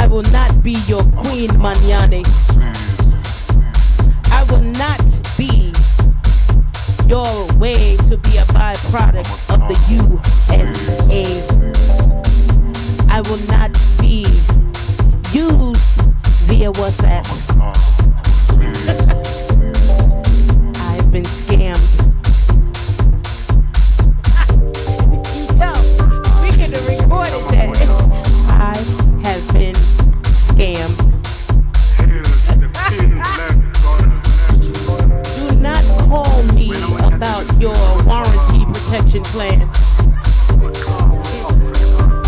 will not be your queen, Mañani. I will not be your way to be a byproduct of the USA. I will not be used via WhatsApp. I've been scammed. Yo, we could have recorded that. I have been scammed. Do not call me about your warranty protection plan.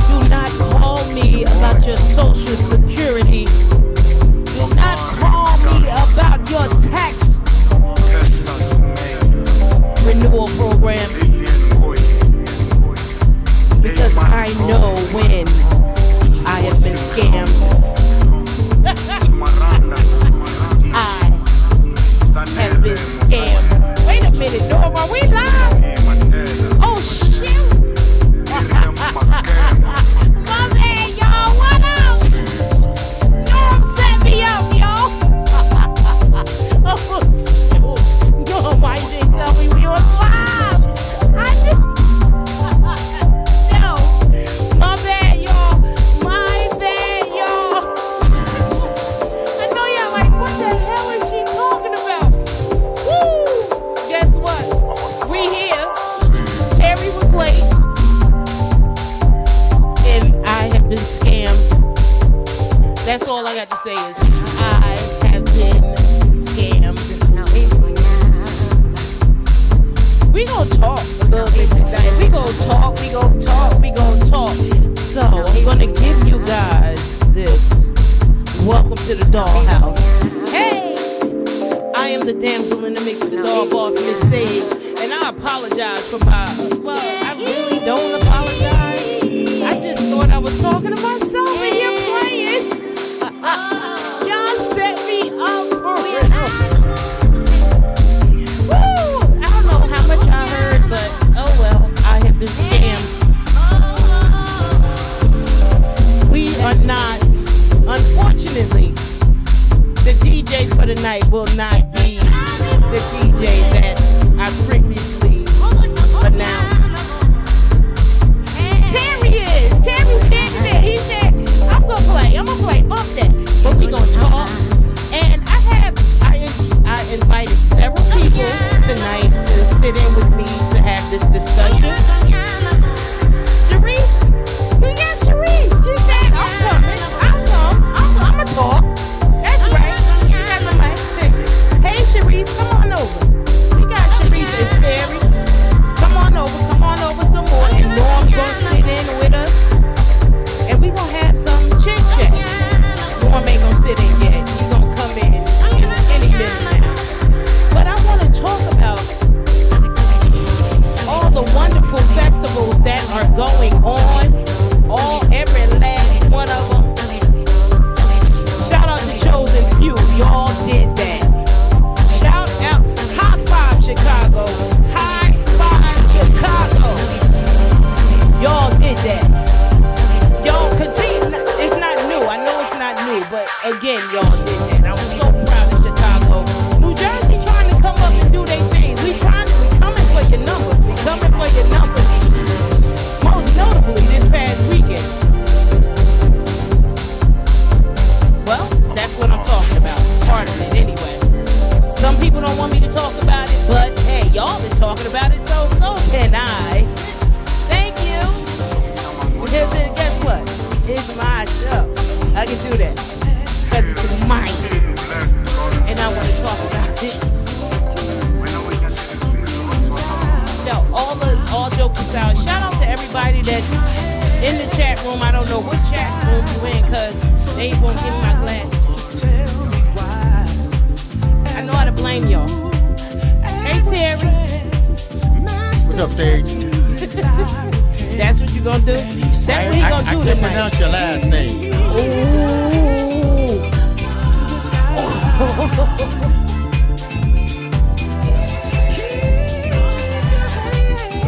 Do not call me about your social security. Do not call me about your tax renewal program. Because I know when I have been scammed. I have been scammed. Wait a minute, Norm, are we live? Oh, shoot. My man, y'all, what up? Norm set me up, y'all. Oh, shoot. Norm, why you didn't tell me we was live? I just... No. My bad, y'all. My bad, y'all. I know y'all like, what the hell is she talking about? Woo! Guess what? We here. Terry was late. And I have been scammed. That's all I got to say is I have been scammed. We gonna talk a little bit tonight. We gonna talk. So I'm gonna give you guys this. Welcome to the dollhouse. Hey! I am the damsel in the mix, the doll boss, Miss Sage. And I apologize for my, well, I really don't apologize. I just thought I was talking to myself and you're playing. Y'all set me up for real. Woo! I don't know how much I heard, but oh well, I have been scammed. We are not, unfortunately, the DJ for the night will not be the DJ that I previously announced. Terry's standing there. He said, I'm gonna play, bump that. But we gonna talk. And I invited several people tonight to sit in with me to have this discussion. Sharice, we got Sharice. She said, I'm coming. I'ma talk. That's right. You got the mic. Hey Sharice, come on over. We got Sharice and Terry. Come on over some more. And Norm gonna sit in with us. And we gonna have some chit chat. Norm ain't gonna sit in yet. He's gonna come in any minute now. But I wanna talk about all the wonderful festivals that are going on. Every last one of them. Shout out to Chosen Few. Y'all did that. Shout out. High five Chicago. High five Chicago. Y'all did that. Y'all continue. It's not new. I know it's not new. But again, y'all did that. I'm so proud of Chicago. New Jersey trying to come up and do their thing. We coming for your numbers. We coming for your numbers. Most notably this past weekend. Well, that's what I'm talking about. Part of it anyway. Some people don't want me to talk about it, but hey, y'all been talking about it, so can I. Thank you. Because guess what? It's my show. I can do that. Because it's mine. And I want to talk about it. No, all jokes aside, shout out to everybody that's in the chat room. I don't know what chat room you in, because they ain't gonna give me my glasses. I know how to blame y'all. Hey Terry. What's up, Sage? That's what you gonna do? That's what he gonna do tonight. I can't pronounce your last name.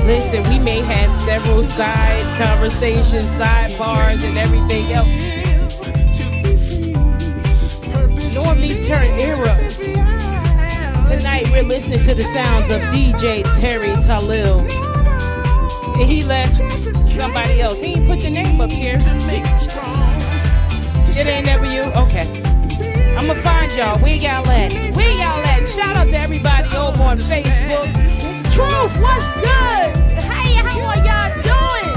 Listen, we may have several side conversations, sidebars, and everything else. listening to the sounds of DJ Terry Tahlil. And he left somebody else. He ain't put your name up here. It ain't never you? Okay. I'ma find y'all. Where y'all at? Where y'all at? Shout out to everybody over on Facebook. Truth, what's good? Hey, how are y'all doing?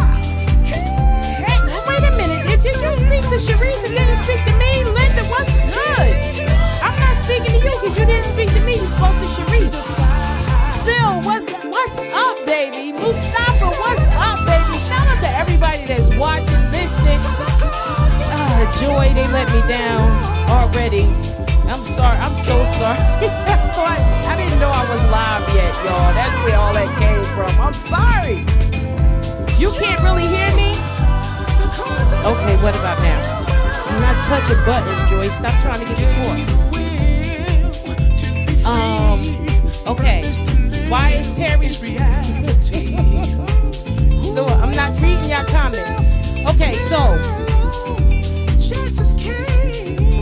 Hey, wait a minute. Did you speak to Sharice and didn't speak to me? Linda, what's good? I'm not speaking to you because you didn't speak to me. You spoke to Sharice. Sil, what's up, baby? Mustafa, what's up, baby? Shout out to everybody that's watching, listening. Joy, they let me down already. I'm sorry. I'm so sorry. I didn't know I was live yet, y'all. That's where all that came from. I'm sorry. You can't really hear me? Okay, what about now? I'm not touching buttons, Joy. Stop trying to get me more. Okay. Why is Terry... So, I'm not reading your comments. Okay, so...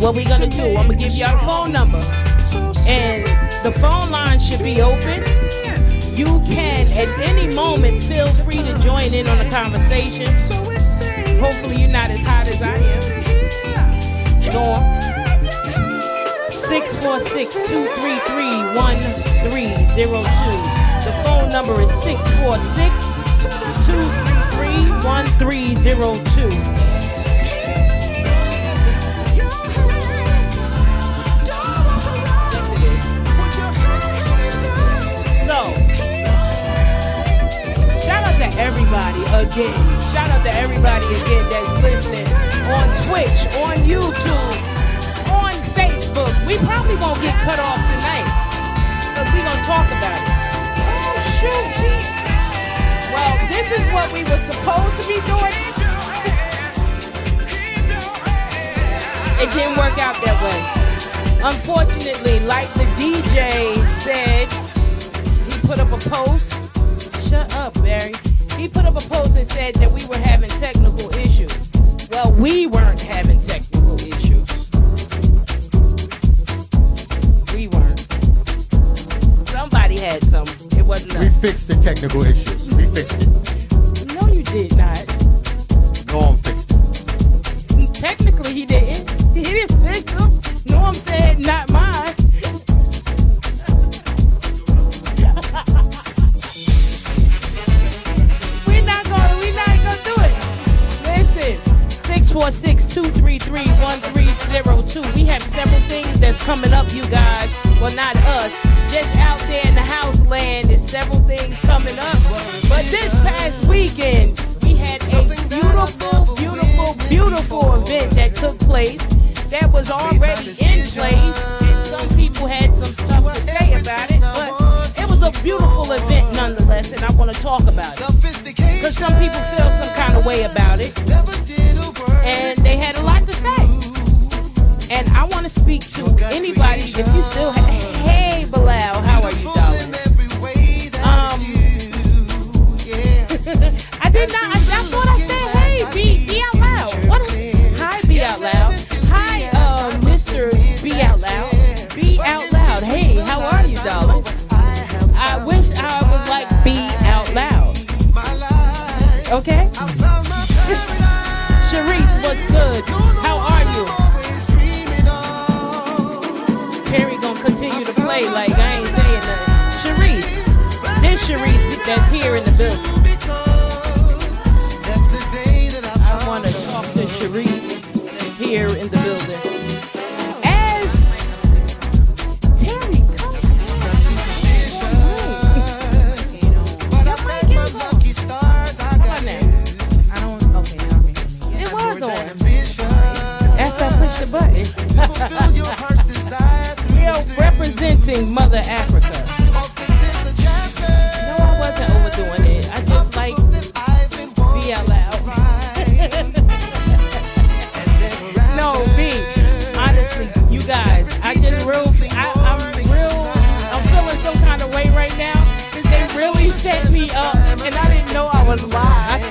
What we gonna do? I'm gonna give y'all a phone number, and the phone line should be open. You can at any moment feel free to join in on the conversation. Hopefully you're not as hot as I am. Go on. 646-233-1302. The phone number is 646-233-1302. Everybody again. Shout out to everybody again that's listening on Twitch, on YouTube, on Facebook. We probably won't get cut off tonight because we're going to talk about it. Oh, shoot. Well, this is what we were supposed to be doing. It didn't work out that way. Unfortunately, like the DJ said, he put up a post. Shut up, Barry. He put up a post and said that we were having technical issues. Well, we weren't having technical issues. We weren't. Somebody had some. It wasn't us. We fixed the technical issues. We fixed it. No, you did not. Norm fixed it. Technically, he didn't. He didn't fix them. Norm said, not mine. We're not gonna do it. Listen, 646-233-1302. We have several things that's coming up, you guys. Well, not us. Just out there in the house land, there's several things coming up. But this past weekend, we had a beautiful event that took place that was already in place. And some people had some stuff to say about it, but it was a beautiful event nonetheless, and I want to talk about it. Because some people feel some kind of way about it, and they had a lot to say. And I want to speak to anybody, if you still hey, Bilal, how are you, darling? I did not, I thought I said, hey, be out loud. Hi, be out loud. Hi, Mr. Be out loud. Be out loud. Hey, how are you, darling? I wish I was like, be out loud. Okay? Sharice, what's good? How are you? Terry gonna continue to play like I ain't saying nothing. Sharice, this Sharice that's here in the building. I want to talk to Sharice that's here in the building. As Terry, come It was on. After I pushed the button. We are representing Mother Africa. No, I wasn't overdoing it. I just like be out loud. No, B. Honestly, you guys, I'm feeling some kind of way right now because they really set me up and I didn't know I was live.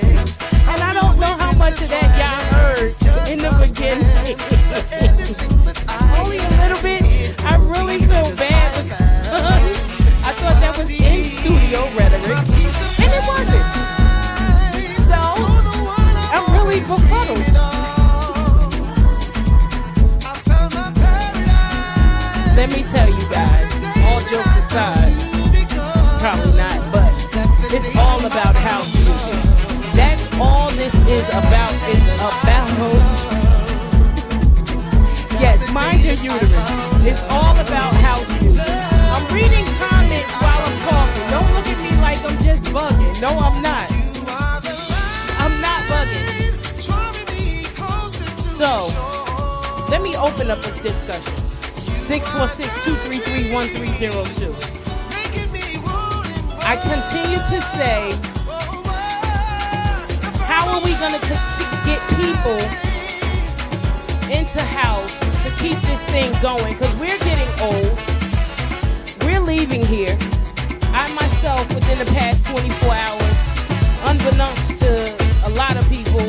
And I don't know how much of that y'all heard in the beginning. Only a little bit. I really feel bad. I let me tell you guys, all jokes aside, probably not, but it's all about house music. That's all this is about. Yes, mind your uterus. It's all about house music. I'm reading comments while I'm talking. Don't look at me like I'm just bugging. No, I'm not. I'm not bugging. So, let me open up a discussion. 646-233-1302. I continue to say, how are we going to get people into house to keep this thing going? Because we're getting old. We're leaving here. I myself, within the past 24 hours, unbeknownst to a lot of people,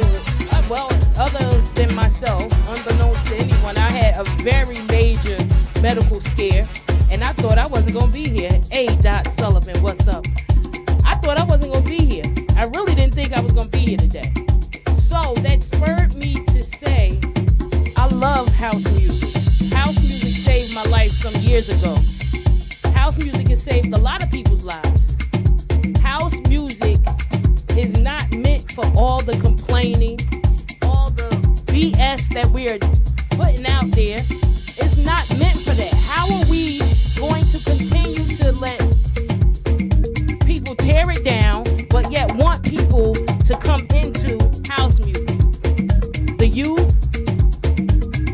well, other than myself, unbeknownst to anyone, I had a very major medical scare, and I thought I wasn't going to be here. Hey, Dot Sullivan, what's up? I thought I wasn't going to be here. I really didn't think I was going to be here today. So that spurred me to say, I love house music. House music saved my life some years ago. House music has saved a lot of people's lives. House music is not meant for all the complaining, all the BS that we're putting out there. It's not meant for that. How are we going to continue to let people tear it down, but yet want people to come into house music? The youth,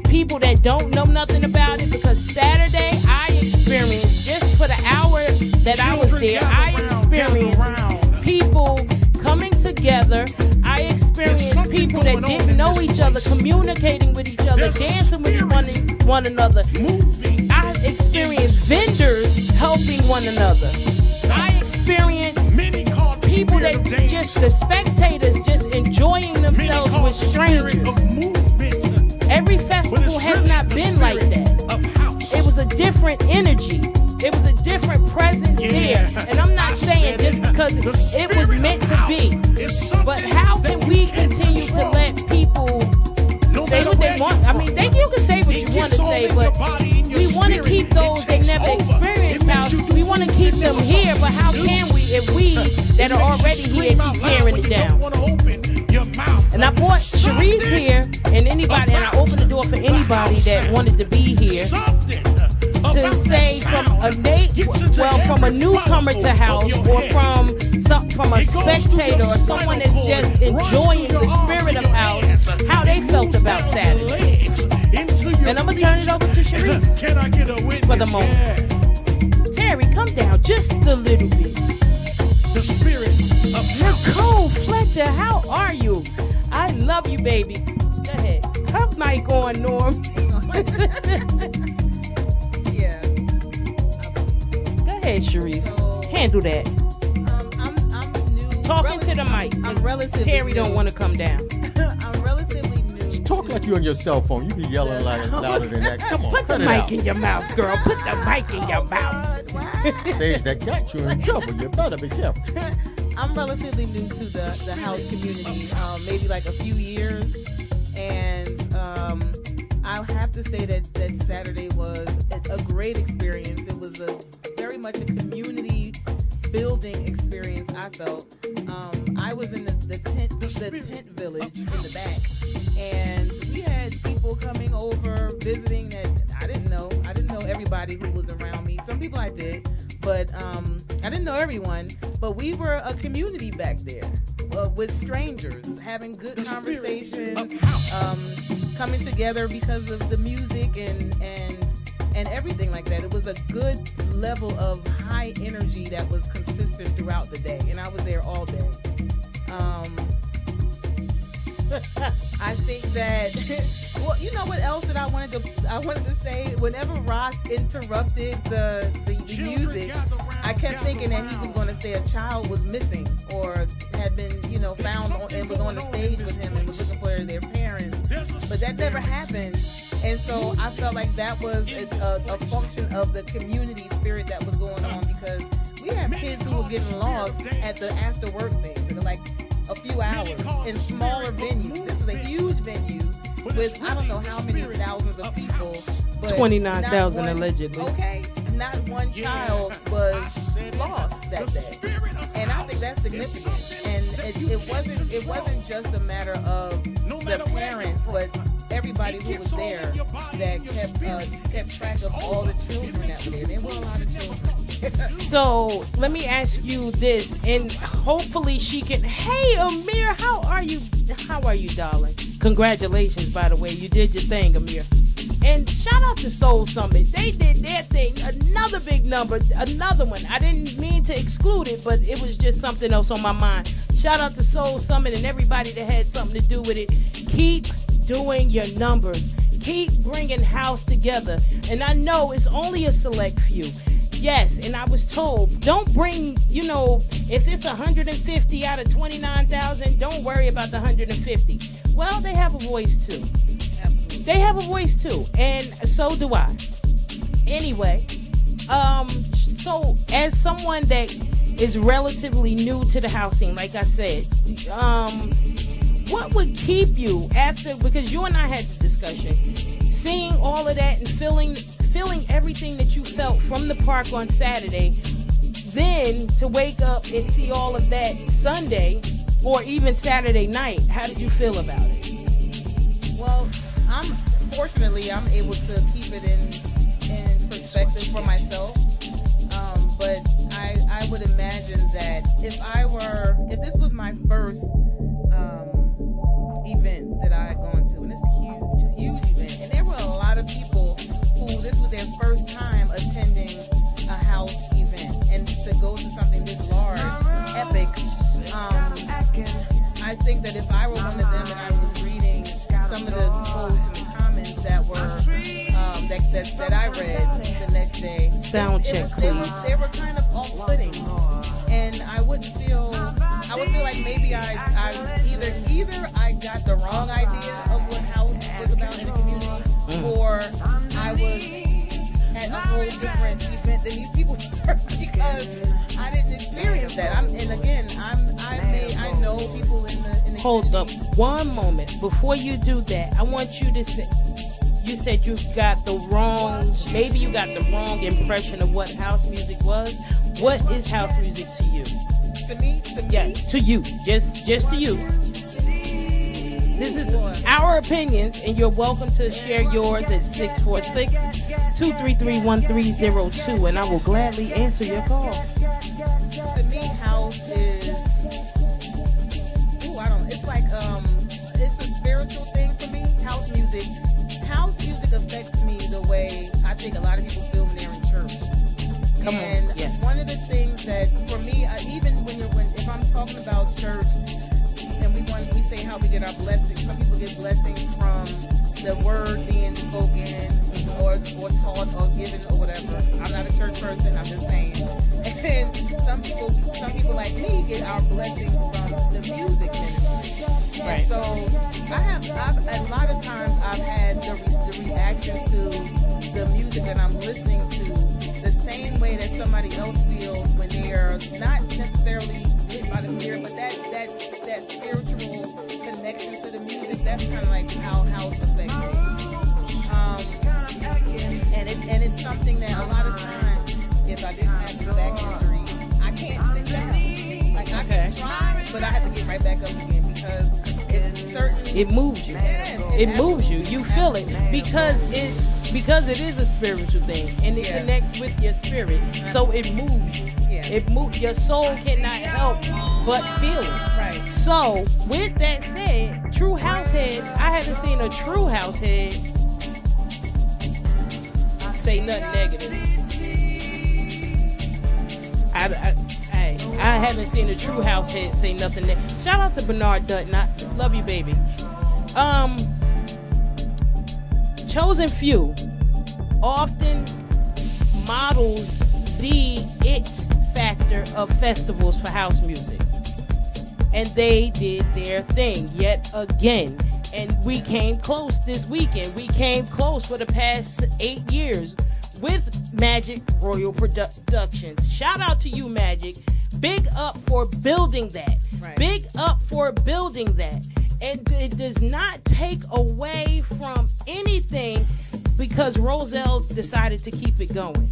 people that don't know nothing about it, because Saturday I experienced, just for the hour that I was there, I experienced people coming together. I experienced people that didn't know each other, communicating with each other, dancing with one another. I experienced vendors helping one another. I experienced people that just, the spectators just enjoying themselves with strangers. Every festival has not been like that. It was a different energy. It was a different presence there. And I'm not saying just because it was meant to be. But how can we continue to let people say what they want? I mean, you can say what you want to say, but we want to keep those that never experienced house. We want to keep them here, but how can we if we that are already here keep tearing it down? And I brought Sharice here, and anybody, and I opened the door for anybody that wanted to be here to say from a newcomer to house, or from a spectator, or someone that's just enjoying the spirit of house, how they felt about Saturday. And I'm gonna turn it over to Sharice for the moment. Terry, come down just a little bit. The spirit of Nicole Fletcher, how are you? I love you, baby. Go ahead. Come mic on, Norm. Yeah. Go ahead, Sharice. Handle that. I'm new. Talking to the mic. I'm relatively Terry new. don't want to come down. I'm relatively new. Talk like you on your cell phone. You be yelling like louder than that. Come on, Put the cut it mic out. in your mouth, girl. Put the mic in your mouth. Stage that got you in trouble. You better be careful. I'm relatively new to the house community, maybe like a few years, and I have to say that Saturday was a great experience. It was very much a community building experience. I felt I was in the tent village in the back, and we had people coming over visiting that I didn't know. I didn't know everybody who was around me. Some people I did, but I didn't know everyone. But we were a community back there with strangers, having good conversations, coming together because of the music and everything like that. It was a good level of high energy that was consistent throughout the day, and I was there all day. I think that well, you know what else that I wanted to say? Whenever Ross interrupted the music, I kept thinking that he was going to say a child was missing or had been, found and was on the stage with him and was looking for their parents. But that never happened. And so I felt like that was a function of the community spirit that was going on, because we have kids who were getting lost at the after work things, and like a few hours in smaller venues. This is a huge venue, with I don't know how many thousands of people, but 29,000 not one- allegedly. Okay, not one child was lost that day, and I think that's significant. And it wasn't just a matter of the parents, but everybody who was there that kept track of all the children that were there. There were a lot of children. So let me ask you this, and hopefully she can. Hey, Amir, how are you? How are you, darling? Congratulations, by the way, you did your thing, Amir. And shout out to Soul Summit. They did their thing. Another big number, another one. I didn't mean to exclude it, but it was just something else on my mind. Shout out to Soul Summit and everybody that had something to do with it. Keep doing your numbers. Keep bringing house together. And I know it's only a select few. Yes, and I was told, don't bring, if it's 150 out of 29,000, don't worry about the 150. Well, they have a voice too. Absolutely. They have a voice too, and so do I. Anyway, so as someone that is relatively new to the house scene, like I said, what would keep you after, because you and I had the discussion, seeing all of that and feeling everything that you felt from the park on Saturday, then to wake up and see all of that Sunday or even Saturday night, how did you feel about it? Well, I'm able to keep it in perspective for myself. But I would imagine that if this was my first event that I had gone to, and it's a huge event, and there were a lot of people who this was their first time attending a house event, and to go to something this large, epic. I think that if I were one of them and I was reading some of the posts and the comments that were that I read the next day, Sound check, please. They were kind of off-putting, and I would feel like maybe I either I got the wrong idea of what house was about in the community, or I was at a whole different event than these people were because I didn't experience that. I know people in the Hold up community. one moment. Before you do that, I want you to say, you said you got the wrong impression of what house music was. What is house music to you? To me? Yeah, to you. Just to you. This is our opinions, and you're welcome to share yours at 646-233-1302, and I will gladly answer your call. To me, house is, it's like, it's a spiritual thing for me. House music affects me the way I think a lot of people feel when they're in church. Come and on, yes. One of the things that, for me, even if I'm talking about church, and we say how we get our blessings. Some people get blessings from the word being spoken, or taught or given or whatever. I'm not a church person. I'm just saying. And some people like me get our blessings from the music ministry. Right. And so I've a lot of times I've had the reaction to the music that I'm listening to the same way that somebody else feels when they are not necessarily lit by the Spirit, but that spiritual connection to the music. That's kind of like how house affects me. And it's something that a lot of times, if I didn't have the back injury, I can't sit down. Like I can try, but I have to get right back up again because it's certain. It moves you. It moves you. You feel it because it is a spiritual thing, and it connects with your spirit, so it moves you. Yeah. Your soul cannot help but feel it. Right. So with that said, true house head, I haven't seen a true house head say nothing negative. I haven't seen a true house head say nothing negative. Shout out to Bernard Dutton. I love you, baby. Chosen Few often models the it factor of festivals for house music, and they did their thing yet again, and we came close this weekend. We came close for the past 8 years with Magic Royal Productions. Shout out to you, Magic. Big up for building that. Right. Big up for building that. And it does not take away from anything because Roselle decided to keep it going.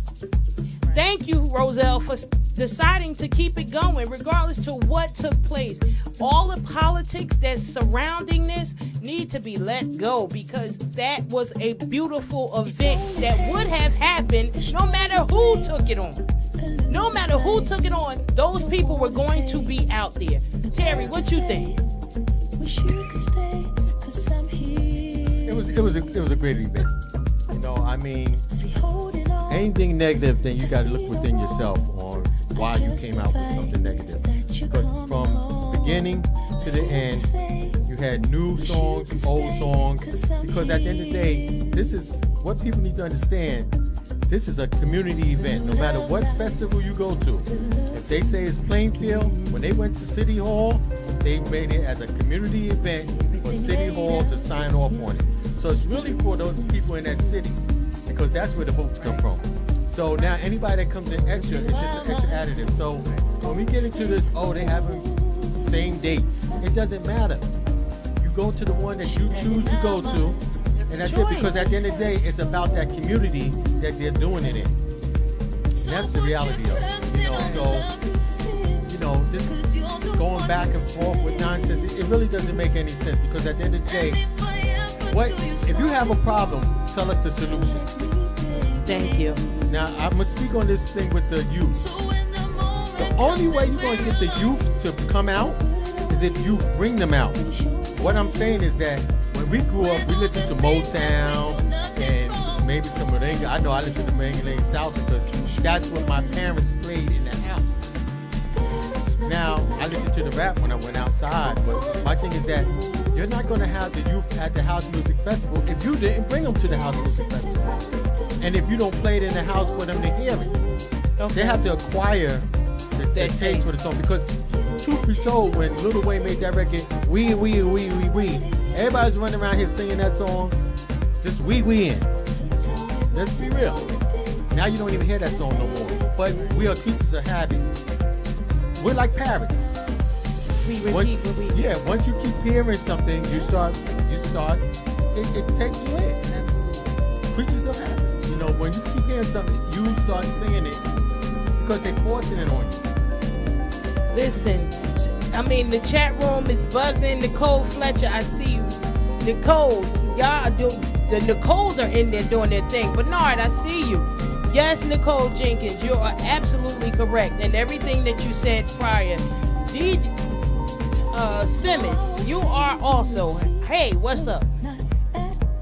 Thank you, Roselle, for deciding to keep it going, regardless to what took place. All the politics that's surrounding this need to be let go because that was a beautiful event that would have happened no matter who took it on. No matter who took it on, those people were going to be out there. Terry, what you think? It was a great event. You know, I mean, anything negative, then you got to look within yourself on why you came out with something negative. Because from beginning to the end, you had new songs, old songs. Because at the end of the day, this is what people need to understand. This is a community event. No matter what festival you go to, if they say it's Plainfield, when they went to City Hall, they made it as a community event for City Hall to sign off on it. So it's really for those people in that city because that's where the votes come from. So now anybody that comes in extra, it's just an extra additive. So when we get into this, they having same dates. It doesn't matter. You go to the one that you choose to go to, and that's it. Because at the end of the day, it's about that community that they're doing it in. And that's the reality of it. This going back and forth with nonsense, it really doesn't make any sense. Because at the end of the day, if you have a problem, tell us the solution. Thank you. Now, I'm going to speak on this thing with the youth. The only way you're going to get the youth to come out is if you bring them out. What I'm saying is that when we grew up, we listened to Motown and maybe some merengue. I know I listened to merengue and salsa because that's what my parents played in the house. Now, I listen to the rap when I went outside, but my thing is that you're not going to have the youth at the House Music Festival if you didn't bring them to the House Music Festival. And if you don't play it in the house for them to hear it. Okay. They have to acquire the taste for the song. Because truth be told, when Lil Wayne made that record, we, everybody's running around here singing that song, just we in. Let's be real. Now you don't even hear that song no more. But we are creatures of habit. We're like parrots. Once you keep hearing something, it takes you in. Creatures of habit. You know, when you keep hearing something, you start singing it because they're forcing it on you. Listen, I mean, the chat room is buzzing. Nicole Fletcher, I see you. Nicole, y'all do. The Nicoles are in there doing their thing. Bernard, I see you. Yes, Nicole Jenkins, you are absolutely correct. And everything that you said prior. DJ Simmons, you are also. Hey, what's up?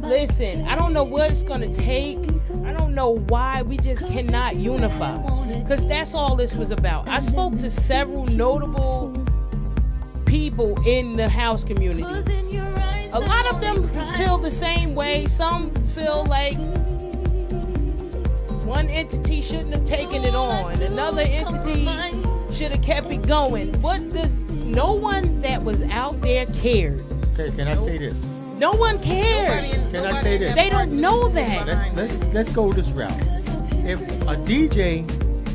Listen, I don't know what it's going to take. I don't know why we just cannot unify. Because that's all this was about. I spoke to several notable people in the house community. A lot of them feel the same way. Some feel like one entity shouldn't have taken it on. Another entity should have kept it going. No one that was out there cared. Okay, can I say this? No one cares. Can I say this? They don't know that. Let's go this route. If a DJ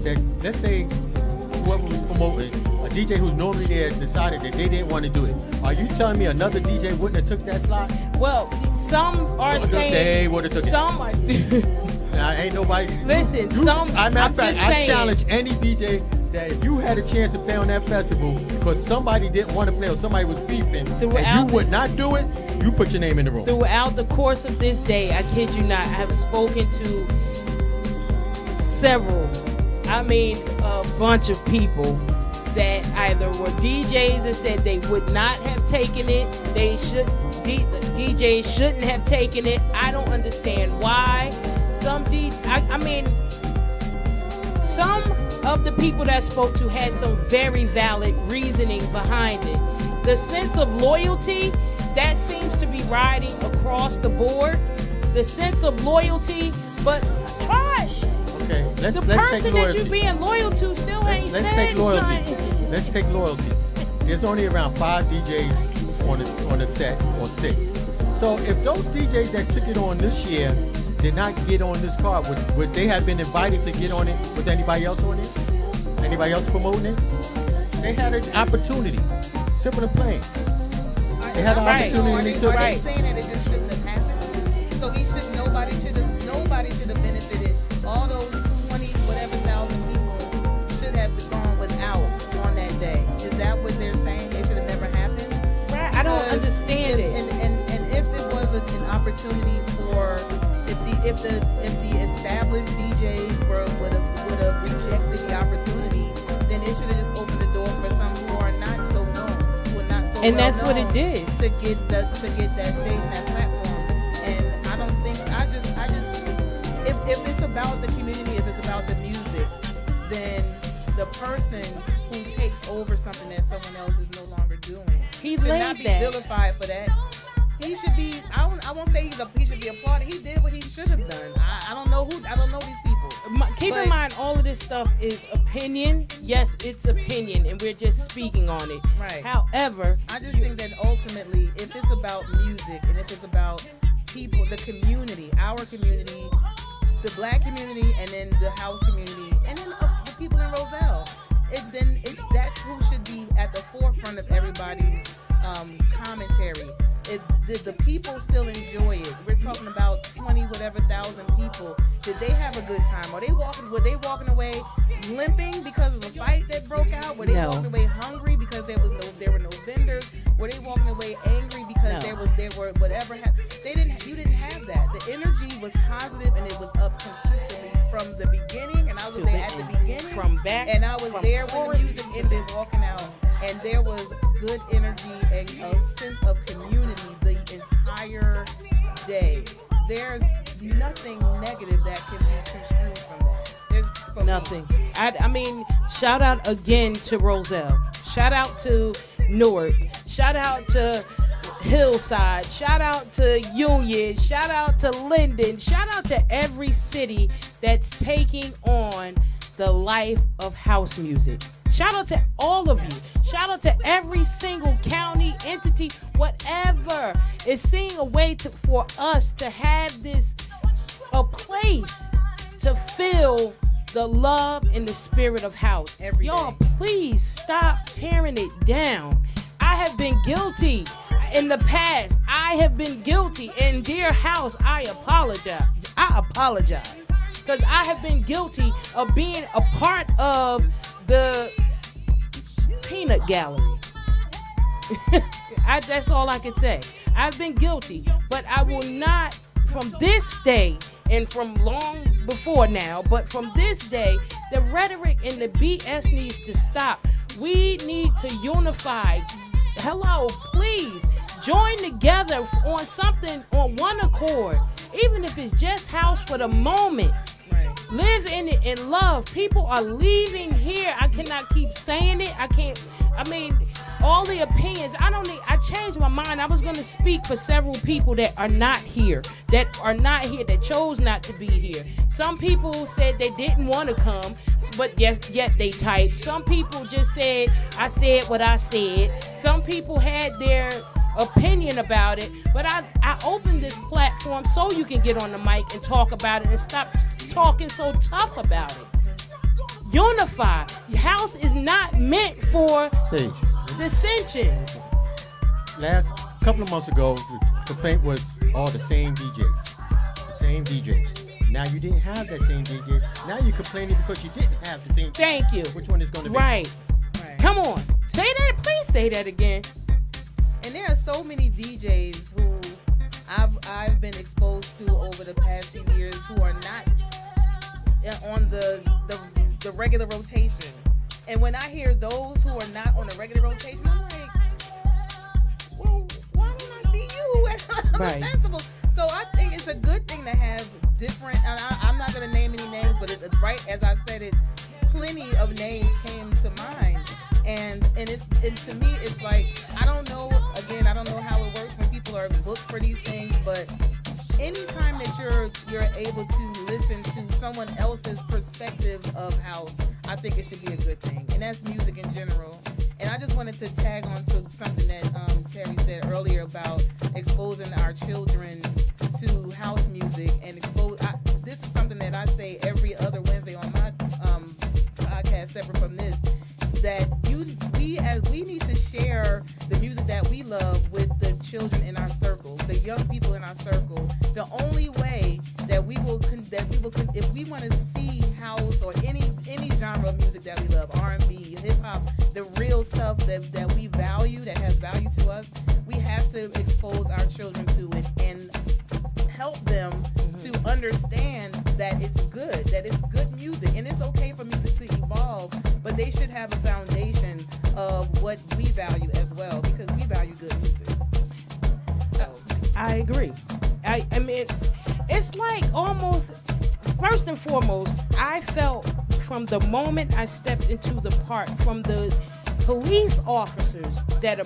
that, let's say, whoever was promoting, a DJ who's normally there decided that they didn't want to do it, are you telling me another DJ wouldn't have took that slot? Well, some are saying they would have took some it. Now, ain't nobody. Listen, I challenge any DJ that if you had a chance to play on that festival because somebody didn't want to play or somebody was beefing and you would not do it, you put your name in the room. Throughout the course of this day, I kid you not, I have spoken to several, a bunch of people that either were DJs that said they would not have taken it, DJs shouldn't have taken it. I don't understand why. Some of the people that I spoke to had some very valid reasoning behind it. The sense of loyalty, that seems to be riding across the board. The sense of loyalty, but try. Okay, let's the take person loyalty. that you being loyal to still ain't said take loyalty. nothing. Let's take loyalty. There's only around 5 DJs on a set, or 6. So if those DJs that took it on this year did not get on this card, would they have been invited to get on it with anybody else on it? Anybody else promoting it? They had an opportunity. Simple and plain. They had the Right. opportunity and they took Are it. they saying that it just shouldn't have happened? So nobody should have benefited. All those 20 whatever thousand people should have gone without on that day. Is that what they're saying? It should have never happened? Right. I don't Because understand it. And if it was an opportunity for if the established DJs would have rejected the opportunity, then it should have just opened the door for some who are not so known, who are not so And well that's what it known did. to get that stage and that platform. And I don't think I just if it's about the community, if it's about the music, then the person who takes over something that someone else is no longer doing He should laid not be that. vilified for that. He should be. I won't say he should be applauded. He did what he should have done. I don't know these people. Keep in But- mind, all of this stuff is opinion. Yes, it's opinion, and we're just speaking on it. Right. However, I just think that ultimately, if it's about music and if it's about people, the community, our community, the black community, and then the house community, and then the people in Roselle, that's who should be at the forefront of everybody's commentary. Did the people still enjoy it? We're talking about 20 whatever thousand people. Did they have a good time? Were they walking away limping because of a fight that broke out? Were they No. walking away hungry because there were no vendors? Were they walking away angry because No. there were whatever happened? You didn't have that. The energy was positive and it was up consistently from the beginning, and I was To there the at the end. beginning. From back- and I was from there when forward the music ended, walking out, and there was good energy and a sense of community the entire day. There's nothing negative that can be construed from that. There's for me. nothing. I mean, shout out again to Roselle. Shout out to Newark. Shout out to Hillside. Shout out to Union. Shout out to Linden. Shout out to every city that's taking on the life of house music. Shout out to all of you. Shout out to every single county, entity, whatever is seeing a way for us to have a place to feel the love and the spirit of house. Every Y'all, day. please stop tearing it down. I have been guilty in the past. I have been guilty. And dear house, I apologize. Because I have been guilty of being a part of the peanut gallery. That's all I can say. I've been guilty, but I will not, from this day and from long before now, but from this day, the rhetoric and the BS needs to stop. We need to unify. Hello, please join together on something on one accord, even if it's just house for the moment. Right. Live in it and love. People are leaving here. I cannot keep saying it. All the opinions. I changed my mind. I was going to speak for several people that are not here, that chose not to be here. Some people said they didn't want to come, but yet they typed. Some people just said, I said what I said. Some people had their opinion about it, but I opened this platform so you can get on the mic and talk about it and stop talking so tough about it. Unify. House is not meant for Sage. dissension. Last couple of months ago, the complaint was all the same DJs. The same DJs. Now you didn't have that same DJs. Now you're complaining because you didn't have the same. Thank you. Which one is going to be? Right. Come on. Say that. Please say that again. And there are so many DJs who I've been exposed to over the past few years who are not on the regular rotation. And when I hear those who are not on the regular rotation, I'm like, well, why don't I see you at the Right. festival? So I think it's a good thing to have different, and I'm not going to name any names, but it's right as I said it, plenty of names came to mind. And to me, it's like, I don't know how it works when people are booked for these things, but anytime that you're able to listen to someone else's perspective of house, I think it should be a good thing. And that's music in general. And I just wanted to tag on to something that Terry said earlier about exposing our children to house music and this is something that I say every other Wednesday on my podcast separate from this, that we need to share the music that we love with the children in our circle, the young people in our circle, the only way that we will if we want to see house or any genre of music that we love, R&B, hip hop, the real stuff that we value, that has value to us, we have to expose our children to it and help them to understand that it's good music, and it's okay for music to evolve, but they should have a foundation of what we value as well, because we value good music. So. I agree. I mean, it's like almost, first and foremost, I felt from the moment I stepped into the park, from the police officers that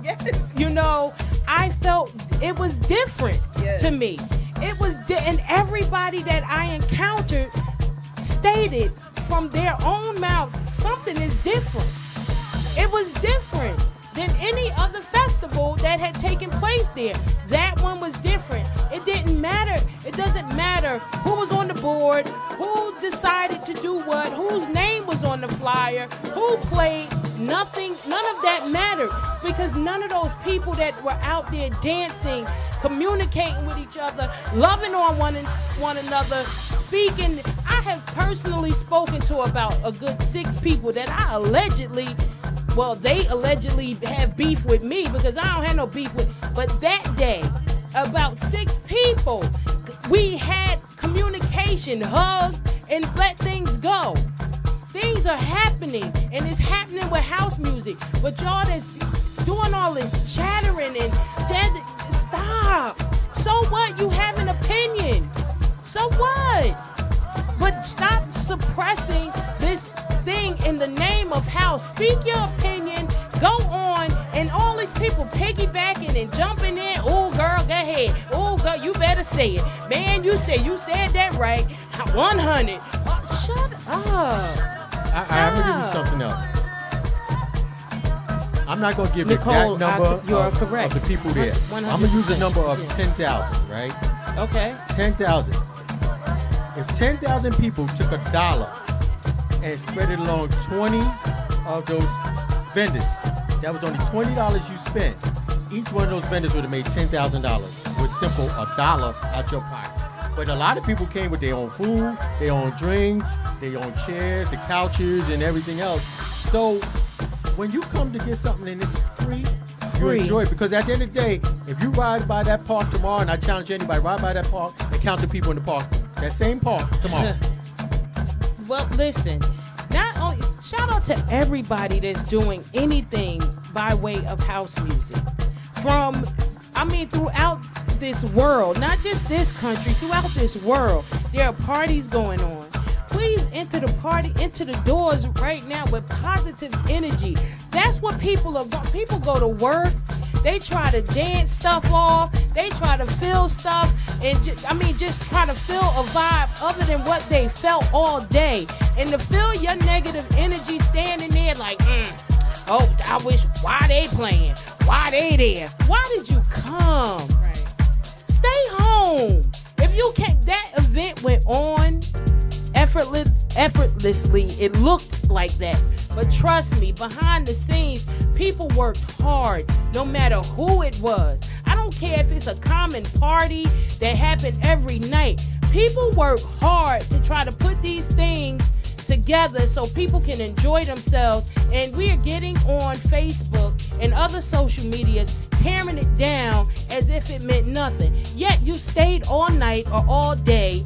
Yes. you know, I felt it was different to me. It was and everybody that I encountered stated from their own mouth, something is different. It was different than any other festival that had taken place there. That one was different. It didn't matter. It doesn't matter who was on the board, who decided to do what, whose name was on the flyer, who played. None of that mattered, because none of those people that were out there dancing, communicating with each other, loving on one another, speaking. I have personally spoken to about a good 6 people that they allegedly have beef with me, because I don't have no beef with. But that day, about 6 people, we had communication, hugged, and let things go. Things are happening, and it's happening with house music. But y'all that's doing all this chattering and stop. So what? You have an opinion. So what? But stop suppressing this thing in the name of house. Speak your opinion. Go on. And all these people piggybacking and jumping in. Oh, girl, go ahead. Oh, girl, you better say it. Man, you said that right. 100. Shut up. I'm going to give you something else. I'm not going to give Nicole, the exact number you are of correct. the people there. 100%. I'm going to use a number of 10,000, right? Okay. 10,000. If 10,000 people took $1 and spread it along 20 of those vendors, that was only $20 you spent. Each one of those vendors would have made $10,000 with simple $1 out your pocket. But a lot of people came with their own food, their own drinks, their own chairs, the couches, and everything else. So when you come to get something and it's free, you enjoy it. Because at the end of the day, if you ride by that park tomorrow, and I challenge anybody, ride by that park and count the people in the park, that same park tomorrow. Well, listen, not only shout out to everybody that's doing anything by way of house music. Throughout this world, not just this country, throughout this world, there are parties going on. Please enter the doors right now with positive energy. That's what people go to work. They try to dance stuff off. They try to feel stuff and just try to feel a vibe other than what they felt all day. And to feel your negative energy standing there like, oh, I wish, why they playing? Why they there? Why did you come? Right. Stay home. If you can't, that event went on effortlessly. It looked like that. But trust me, behind the scenes, people worked hard, no matter who it was. I don't care if it's a common party that happened every night. People work hard to try to put these things together so people can enjoy themselves, and we are getting on Facebook and other social medias tearing it down as if it meant nothing. Yet you stayed all night or all day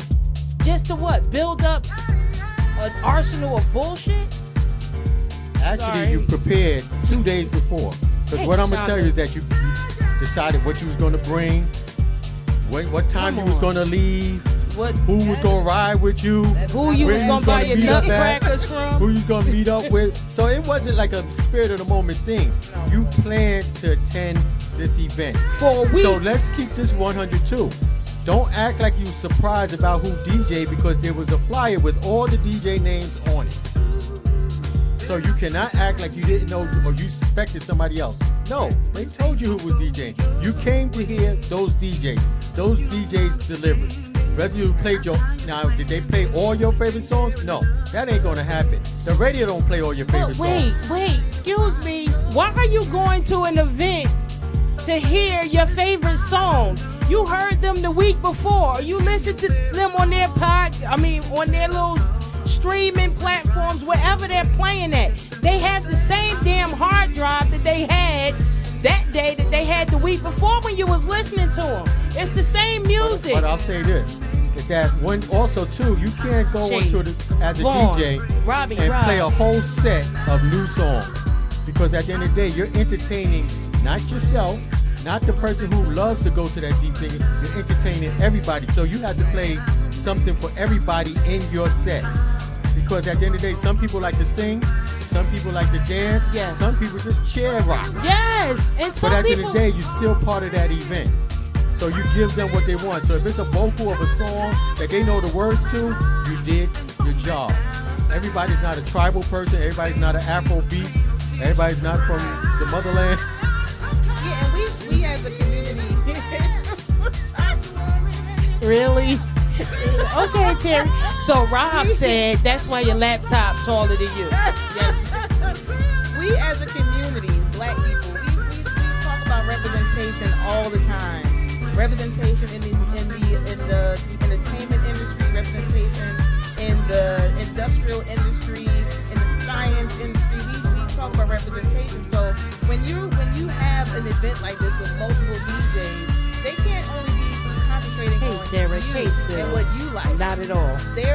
just to what? Build up an arsenal of bullshit? Actually, you prepared 2 days before. Because what I'm going to tell you is that you decided what you was going to bring, what time you was going to leave, who was going to ride with you, who you was going to buy your nutcrackers from, who you was going to meet up with. So it wasn't like a spirit of the moment thing. You planned to attend this event. For a week. So let's keep this 102. Don't act like you was surprised about who DJ, because there was a flyer with all the DJ names on it. So you cannot act like you didn't know or you suspected somebody else. No, they told you who was DJing. You came to hear those DJs. Those DJs delivered. Whether you played now, did they play all your favorite songs? No, that ain't gonna happen. The radio don't play all your favorite songs. Wait, excuse me. Why are you going to an event to hear your favorite song. You heard them the week before. You listened to them on their on their little streaming platforms, wherever they're playing at. They have the same damn hard drive that they had that day that they had the week before when you was listening to them. It's the same music. But I'll say this. Is that one also too, you can't go into as a DJ and play a whole set of new songs, because at the end of the day you're entertaining not yourself, not the person who loves to go to that DJ. You're entertaining everybody, so you have to play something for everybody in your set, because at the end of the day some people like to sing, some people like to dance, some people just chair rock. Yes, and some but at the people... end of the day you're still part of that event. So you give them what they want. So if it's a vocal of a song that they know the words to, you did your job. Everybody's not a tribal person. Everybody's not an Afro beat. Everybody's not from the motherland. Yeah, and we as a community. Really? Okay, Terry. So Rob said that's why your laptop taller than you. Yeah. We as a community, black people, we talk about representation all the time. Representation in the entertainment industry, representation in the industrial industry, in the science industry. We talk about representation. So when you have an event like this with multiple DJs, they can't only be concentrating on Derek, you and what you like. Not at all. They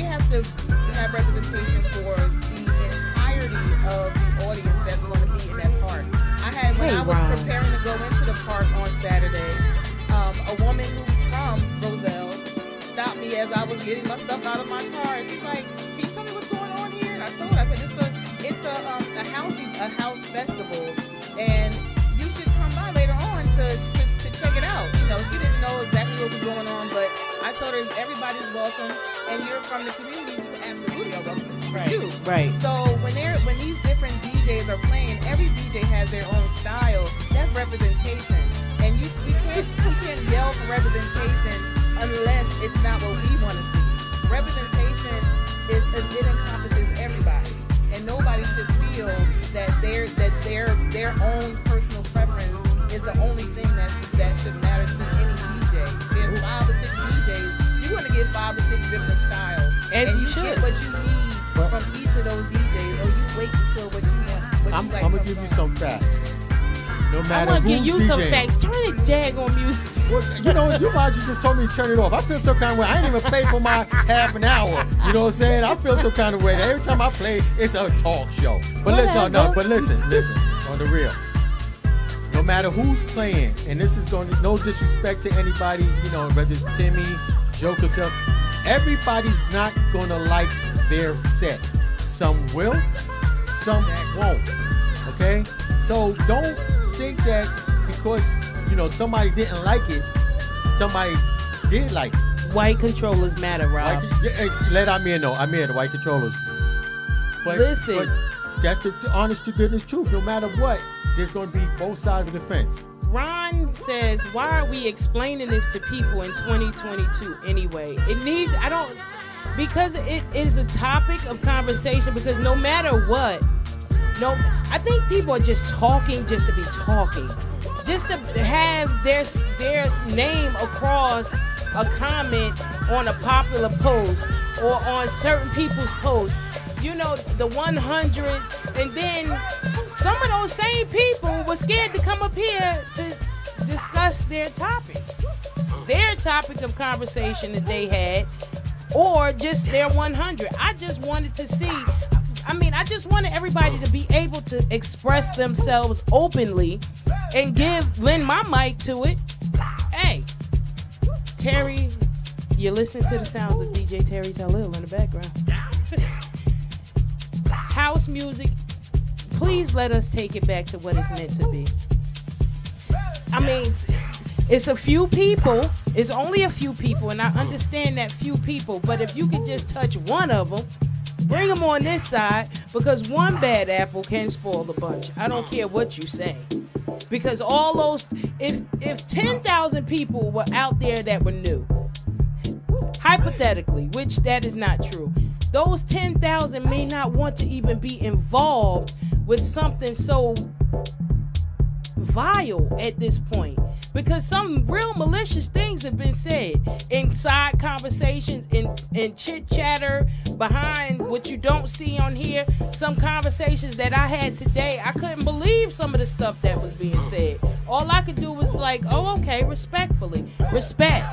have to have representation for the entirety of the audience that's going to be in that park. When I was preparing to go into the park on Saturday, a woman who's from Roselle stopped me as I was getting my stuff out of my car, and she's like, "Can you tell me what's going on here?" And I told her, I said, "It's a house festival, and you should come by later on to check it out." You know, she didn't know exactly what was going on, but I told her everybody's welcome, and you're from the community, you absolutely are welcome too. Right. So when these different DJs are playing, every DJ has their own style. That's representation. And we can't yell for representation unless it's not what we want to see. Representation it encompasses everybody, and nobody should feel that their own personal preference is the only thing that should matter to any DJ. There's 5 or 6 DJs. You're going to get 5 or 6 different styles, and you should get what you need from each of those DJs, or you wait until what you want. I'm gonna give you some facts. No matter I'm gonna give who's you some DJing. facts. Turn it daggone music. Well, you know, you might just told me to turn it off. I feel some kind of way. I ain't even paid for my half an hour. You know what I'm saying? I feel some kind of way. Every time I play, it's a talk show. But listen, listen. On the real. No matter who's playing, and this is going to no disrespect to anybody, you know, whether it's Timmy, Joke herself, everybody's not gonna like their set. Some will, some won't. Okay? So don't think that because, you know, somebody didn't like it, somebody did like it. White controllers matter, Rob. Let Amir know. Amir, the white controllers. But, Listen. But that's the honest to goodness truth. No matter what, there's going to be both sides of the fence. Ron says, why are we explaining this to people in 2022 anyway? Because it is a topic of conversation, because no matter what, I think people are just talking just to be talking. Just to have their name across a comment on a popular post or on certain people's posts. You know, the 100s, and then some of those same people were scared to come up here to discuss their topic of conversation that they had, or just their 100. I just wanted to see, I just wanted everybody to be able to express themselves openly and lend my mic to it. Hey, Terry, you're listening to the sounds of DJ Terry Tahlil in the background. House music, please let us take it back to what it's meant to be. It's a few people. It's only a few people, and I understand that few people. But if you could just touch one of them, bring them on this side, because one bad apple can spoil the bunch. I don't care what you say. Because all those, if 10,000 people were out there that were new, hypothetically, which that is not true, those 10,000 may not want to even be involved with something so vile at this point because some real malicious things have been said inside conversations, in chit chatter, behind what you don't see on here. Some conversations that I had today, I couldn't believe some of the stuff that was being said. All I could do was like, oh, okay, respectfully, respect.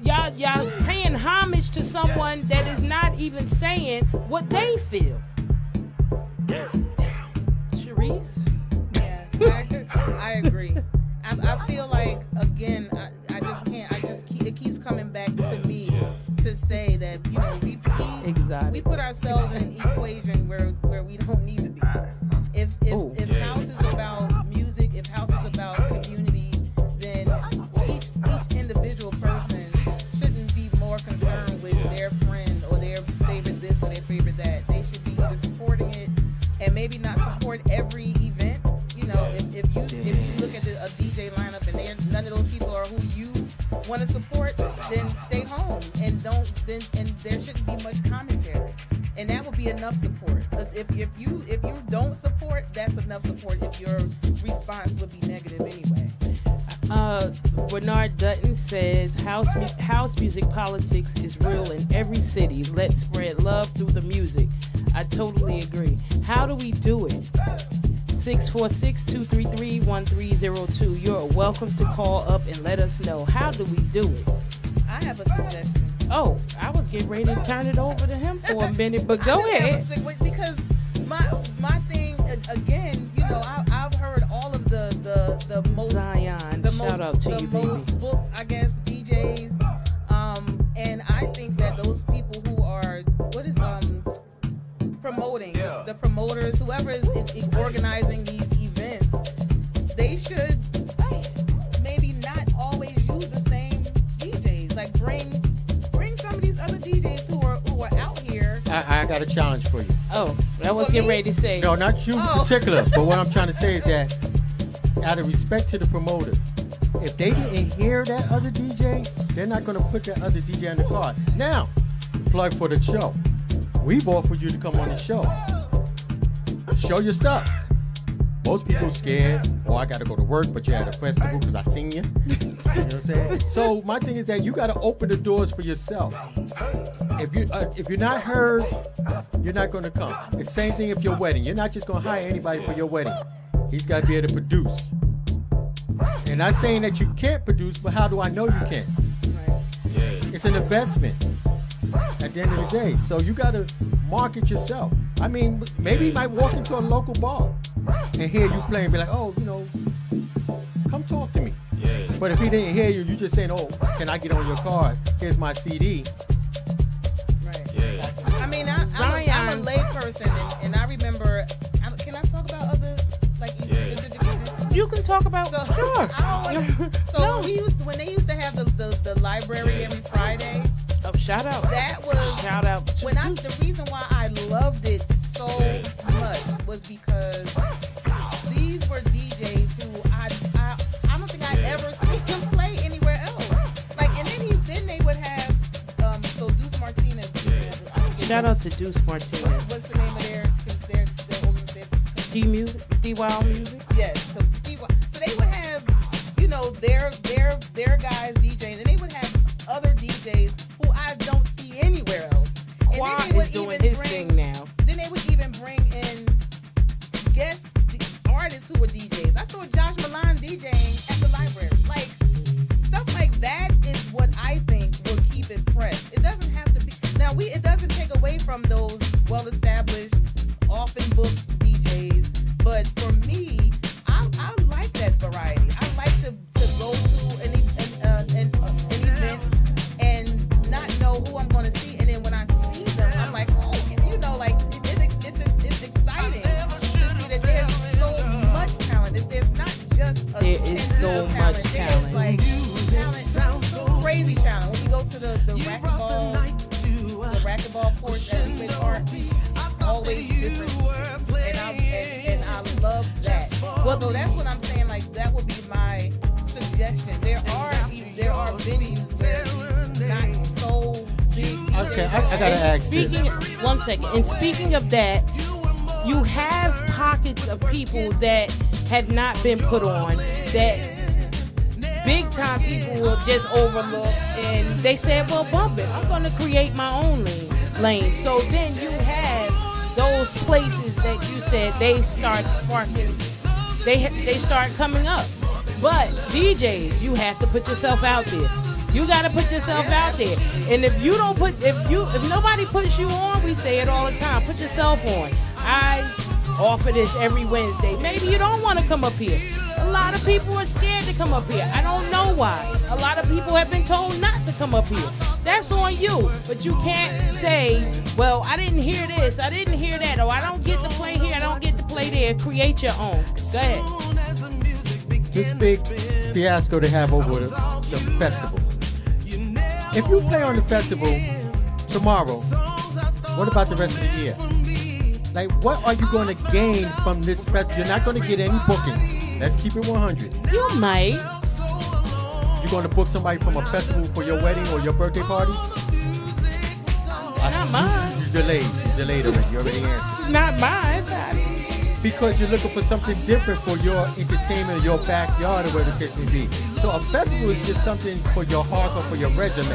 Y'all paying homage to someone that is not even saying what they feel. Sharice? Yeah, I agree. I feel like, again, I just can't. It keeps coming back to me to say that, you know, we put ourselves in an equation where we don't need to be. If house is about music, if house is about community, then each individual person shouldn't be more concerned with their friend or their favorite this or their favorite that. They should be either supporting it and maybe not support every event. You know, if you look at a DJ lineup and none of those people are who you want to support, then stay home and there shouldn't be much commentary, and that would be enough support. If you don't support, that's enough support. If your response would be negative anyway. Bernard Dutton says house music politics is real in every city. Let's spread love through the music. I totally agree. How do we do it? 646-233-1302. You're welcome to call up and let us know. How do we do it? I have a suggestion. Oh, I was getting ready to turn it over to him for a minute, but go ahead. Because my thing, again, you know, I've heard all of the most Zion, shout out to you, baby. Most books, I guess, DJs, and I think that those people who are promoting, the promoters, whoever is organizing these events, they should maybe not always use the same DJs. Like bring some of these other DJs who are out here. I got a challenge for you. Oh, I was getting ready to say. No, not you in particular. But what I'm trying to say is that, out of respect to the promoters, if they didn't hear that other DJ, they're not going to put that other DJ on the card. Now, plug for the show. We've offered you to come on the show. Show your stuff. Most people scared. Oh, I got to go to work, but you're at a festival because I seen you. You know what I'm saying? So my thing is that you got to open the doors for yourself. If you're not heard, you're not going to come. The same thing if your wedding. You're not just going to hire anybody for your wedding. He's got to be able to produce. And not saying that you can't produce, but how do I know you can? Right. It's an investment at the end of the day. So you got to market yourself. I mean, maybe you might walk into a local bar and hear you play and be like, oh, you know, come talk to me. Yeah. But if he didn't hear you, you just saying, oh, can I get on your card? Here's my CD. Right. Yeah. I mean, I'm a lay person, and I remember. Can I talk about other specific events? You can talk about sure. When they used to have the library every Friday. Oh, shout out. That was shout out. The reason why I loved it so much was because these were DJs who I don't think I ever seen them play anywhere else. Like, and then they would have so Deuce Martinez. Shout out to Deuce Martinez. What's the name of their D Music, D-Wild Music? Yes, so D-Wild. So they would have, you know, their guys DJing, and they would have other DJs who I don't see anywhere else. Quad is doing his thing now. Then they would even bring in guest artists who were DJs. I saw Josh Milan DJing at the library. Like, stuff like that is what I think will keep it fresh. It doesn't have to be. Now, it doesn't take away from those well-established, often booked DJs. But for me, I like that variety. I like to go to an event and not know who I'm going to see, and then when I see them, I'm like, oh, you know, like it's exciting to see that there's so much talent. There's not just there is so much talent. There's like talent, crazy talent. When we go to the racquetball courts at Leeway Park, always different, and I love that. Well, so that's what I'm saying. Like, that would be my suggestion. There are venues where it's not so big. Okay, I gotta ask this. One second. And speaking of that, you have pockets of people that have not been put on, that big time people will just overlook, and they said, well, bump it. I'm going to create my own lane. So then you have those places that you said they start sparking, they start coming up. But DJs, you have to put yourself out there. You got to put yourself out there. And if you don't put, if nobody puts you on, we say it all the time, put yourself on. I offer this every Wednesday. Maybe you don't want to come up here. A lot of people are scared to come up here. I don't know why. A lot of people have been told not to come up here. That's on you. But you can't say, well, I didn't hear this, I didn't hear that, or I don't get to play here, I don't get to play there. Create your own. Go ahead. This big fiasco they have over the festival. If you play on the festival tomorrow, what about the rest of the year? Like, what are you going to gain from this festival? You're not going to get any bookings. Let's keep it 100. You might. You're going to book somebody from a festival for your wedding or your birthday party? Not mine. You delayed already. You already answered. Not mine. Because you're looking for something different for your entertainment, your backyard, or whatever the case may be. So a festival is just something for your heart or for your resume.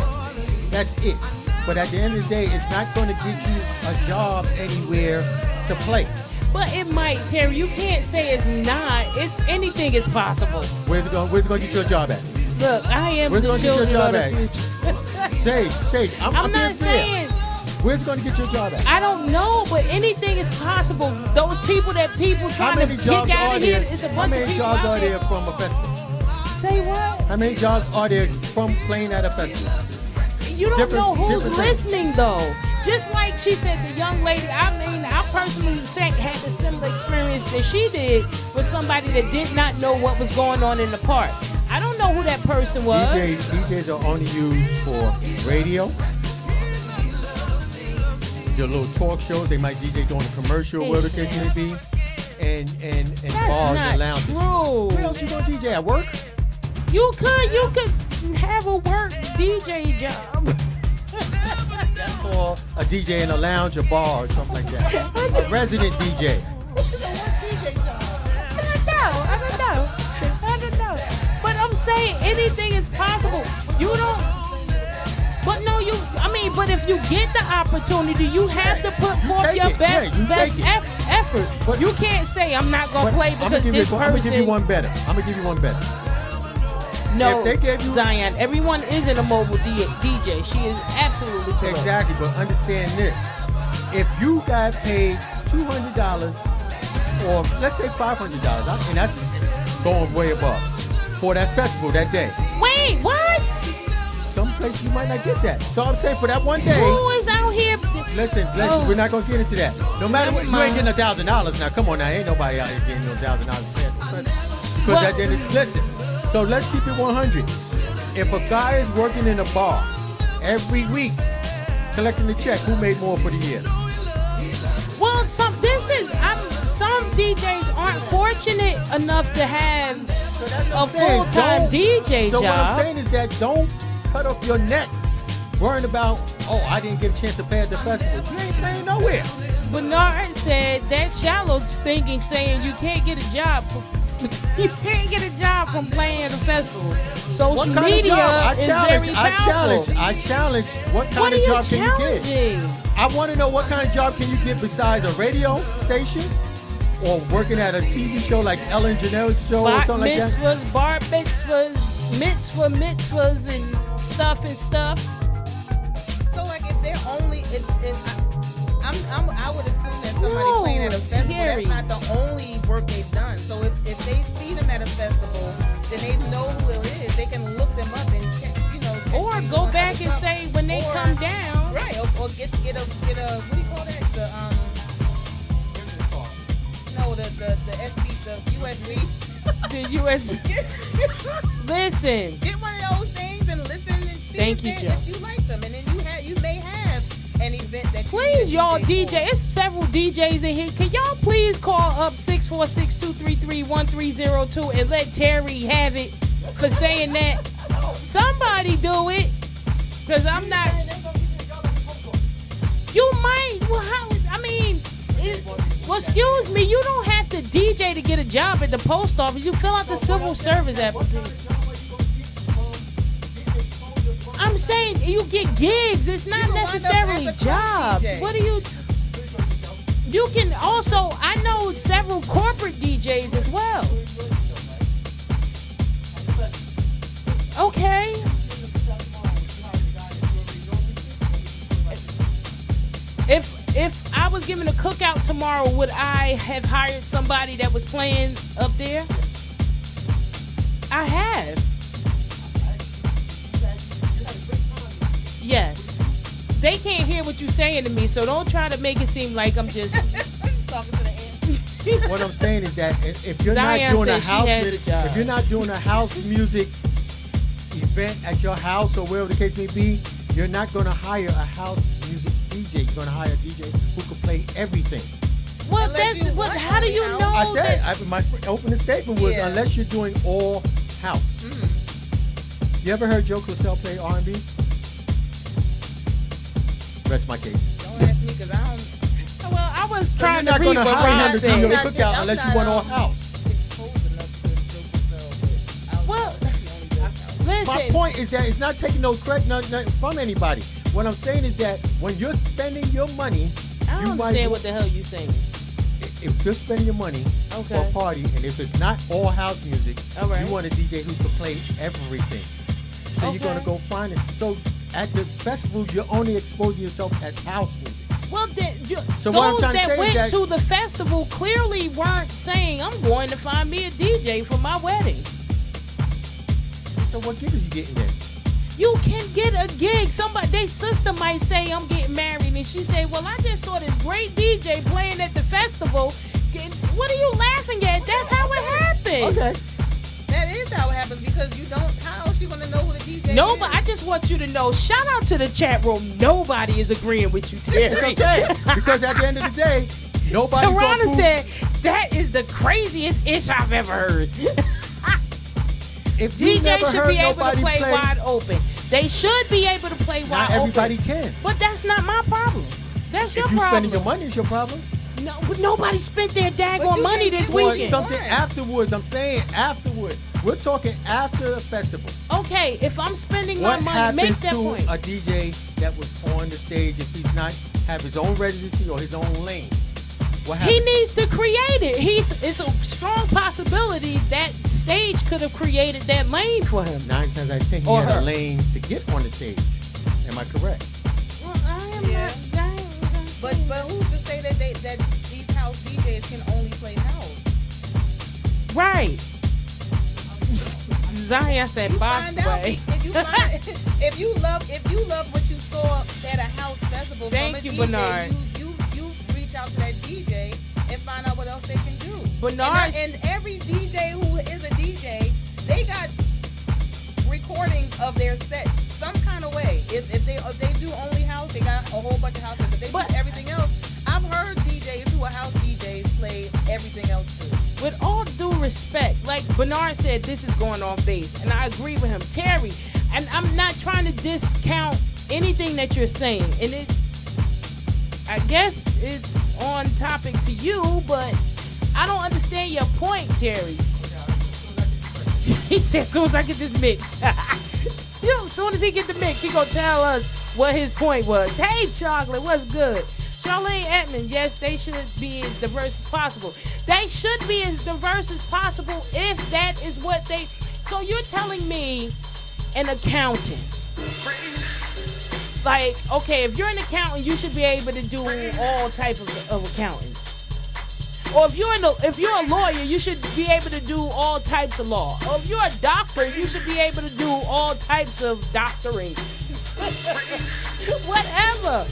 That's it. But at the end of the day, it's not going to get you a job anywhere to play. But it might, Terry. You can't say it's not. It's anything is possible. Where's it going to get your job at? Look, I am Where's it the going to get your children job of the at? future. Sage, I'm not being fair. saying. Where's it going to get your job at? I don't know, but anything is possible. Those people trying to kick out of here, it's a bunch of people How many jobs out are there. there from a festival? Say what? How many jobs are there from playing at a festival? You don't know who's different listening, though. Just like she said, the young lady, I personally had a similar experience that she did with somebody that did not know what was going on in the park. I don't know who that person was. DJs are only used for radio. Your little talk shows, they might DJ during a commercial, whatever the case may be, and That's bars not and lounges. true. Where else you gonna DJ at work? You could have a work DJ job. Or a DJ in a lounge, a bar, or something like that. A resident DJ. I don't know. But I'm saying anything is possible. You don't. But if you get the opportunity, you have to put forth your best effort. But you can't say I'm not gonna play because this person. I'm gonna give you one better. No, If they gave you- Zion. Everyone isn't a mobile DJ. She is absolutely correct. Exactly, but understand this. If you got paid $200 or let's say $500, and that's going way above, for that festival that day. Wait, what? Some places you might not get that. So I'm saying for that one day. Who is out here? Listen, we're not gonna get into that. No matter what, you ain't getting $1,000 now. Come on now, ain't nobody out here getting no $1,000. Because at the end of, listen. So let's keep it 100. If a guy is working in a bar every week, collecting the check, who made more for the year? Well, some DJs aren't fortunate enough to have a full-time DJ So job. what I'm saying is that don't cut off your neck worrying about, oh, I didn't get a chance to play at the festival. You ain't playing nowhere. Bernard said that's shallow thinking, saying you can't get a job. You can't get a job from playing at a festival. Social media is very powerful. I challenge. What kind of job can you get? I want to know what kind of job can you get besides a radio station or working at a TV show like Ellen DeGeneres show or something like that? Mitzvahs, bar mitzvahs, and stuff. So like if they're only, I would assume that somebody playing at a festival, Terry. that's not the only work they've done. So if they see them at a festival, then they know who it is. They can look them up and Or go back and say when they come down. Right, or get a what do you call that? The SB, the USB. The USB. Listen. Get one of those things and listen and see Thank you, Joe. if you like them, and then you may have an event that. Please, you y'all, DJ. DJ. It's several DJs in here. Can y'all please call up 646-233-1302 and let Terry have it for saying that? Somebody do it, cause I'm not. You might. Well, how? I mean, Well, excuse me, you don't have to DJ to get a job at the post office. You fill out the civil service application. I'm saying you get gigs. It's not necessarily jobs. What do you? You can also. I know several corporate DJs as well. Okay. If I was given a cookout tomorrow, would I have hired somebody that was playing up there? I have. Yes. They can't hear what you're saying to me, so don't try to make it seem like I'm just Talking to the end. What I'm saying is that if you're Zion not doing a said she house, has a job. if you're not doing a house music event at your house or wherever the case may be, you're not going to hire a house music DJ. You're going to hire a DJ who can play everything. well, Unless that's you what. want How do you only know I said, that? my opening statement was, Yeah. unless you're doing all house. Mm-hmm. You ever heard Joe Cosell play R&B? Rest my case. Don't ask me because I don't. Well, I was So trying you're to not read going to what hire Ron him to do said. your Not- cookout I'm unless you not, want all house. Exposed enough to Joe Cosell, but Well, that's the only house. My Listen, point is that it's not taking no credit nothing from anybody. What I'm saying is that when you're spending your money, I you don't might understand what the hell you saying. if you're spending your money for Okay. a party, and if it's not all house music, All right. you want a DJ who can play everything. So Okay. you're gonna go find it. So at the festival, you're only exposing yourself as house music. Well, So what I'm those trying to that say is went that- to the festival clearly weren't saying, "I'm going to find me a DJ for my wedding." So what gig are you getting there? You can get a gig. Somebody, their sister might say, "I'm getting married," and she say, "Well, I just saw this great DJ playing at the festival." What are you laughing at? That's how it happened. Okay. That is how it happens because you don't. How else you gonna know who the DJ No, is? but I just want you to know. Shout out to the chat room. Nobody is agreeing with you, Terry. It's okay. Because at the end of the day, nobody gonna Tarana prove- said that is the craziest ish I've ever heard. if you DJ never should heard be able to nobody play wide open. They should be able to play wide Not everybody open. can. But that's not my problem. That's your If you're problem. spending your money, it's your problem. No, but nobody spent their But daggone you money can this get Or weekend. something Why? afterwards. I'm saying afterwards. We're talking after the festival. Okay, if I'm spending my What money, make happens that to point. a DJ that was on the stage if he's not have his own residency or his own lane? What He happens? needs to create it. It's a strong possibility that stage could have created that lane for him. 9 times out of 10, he Or had her. a lane to get on the stage. Am I correct? Well, I am Yeah. not. I ain't- But who's to say that these house DJs can only play house? Right. Zion said, You "Boss find out way." if you find if you love what you saw at a house festival Thank from a you, DJ, Bernard. you reach out to that DJ and find out what else they can do. Bernard- and every DJ who is a DJ, they got recordings of their sets some kind of way. If they do only house, they got a whole bunch of houses. If they But- do everything else, I've heard DJs who are house DJs play everything else too. With all due respect, like Bernard said, this is going on base, and I agree with him. Terry, and I'm not trying to discount anything that you're saying, and I guess it's on topic to you, but I don't understand your point, Terry. He said, as soon as I get this mix. As soon as he get the mix, he gonna tell us what his point was. Hey, Chocolate, what's good? Charlene Edmond, yes, they should be as diverse as possible. They should be as diverse as possible if that is what they... So you're telling me an accountant. Like, okay, if you're an accountant, you should be able to do all type of accounting. Or if you're a lawyer, you should be able to do all types of law. Or if you're a doctor, you should be able to do all types of doctoring. Whatever.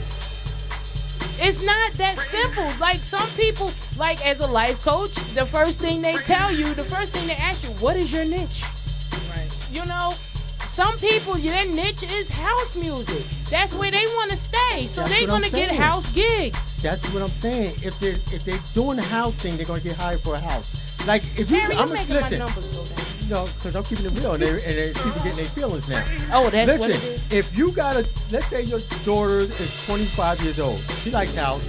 It's not that simple. Like some people, like as a life coach, the first thing they tell you, the first thing they ask you, what is your niche? Right. You know, some people, their niche is house music. That's where they want to stay. So That's they're what I'm going to get saying. house gigs. That's what I'm saying. If they're doing the house thing, they're gonna get hired for a house. Like if you, Terry, you're I'm making my listen, numbers go down. you know, because I'm keeping it real, and people getting their feelings now. Oh, that's what it Listen, is. if you got let's say your daughter is 25 years old, she likes house.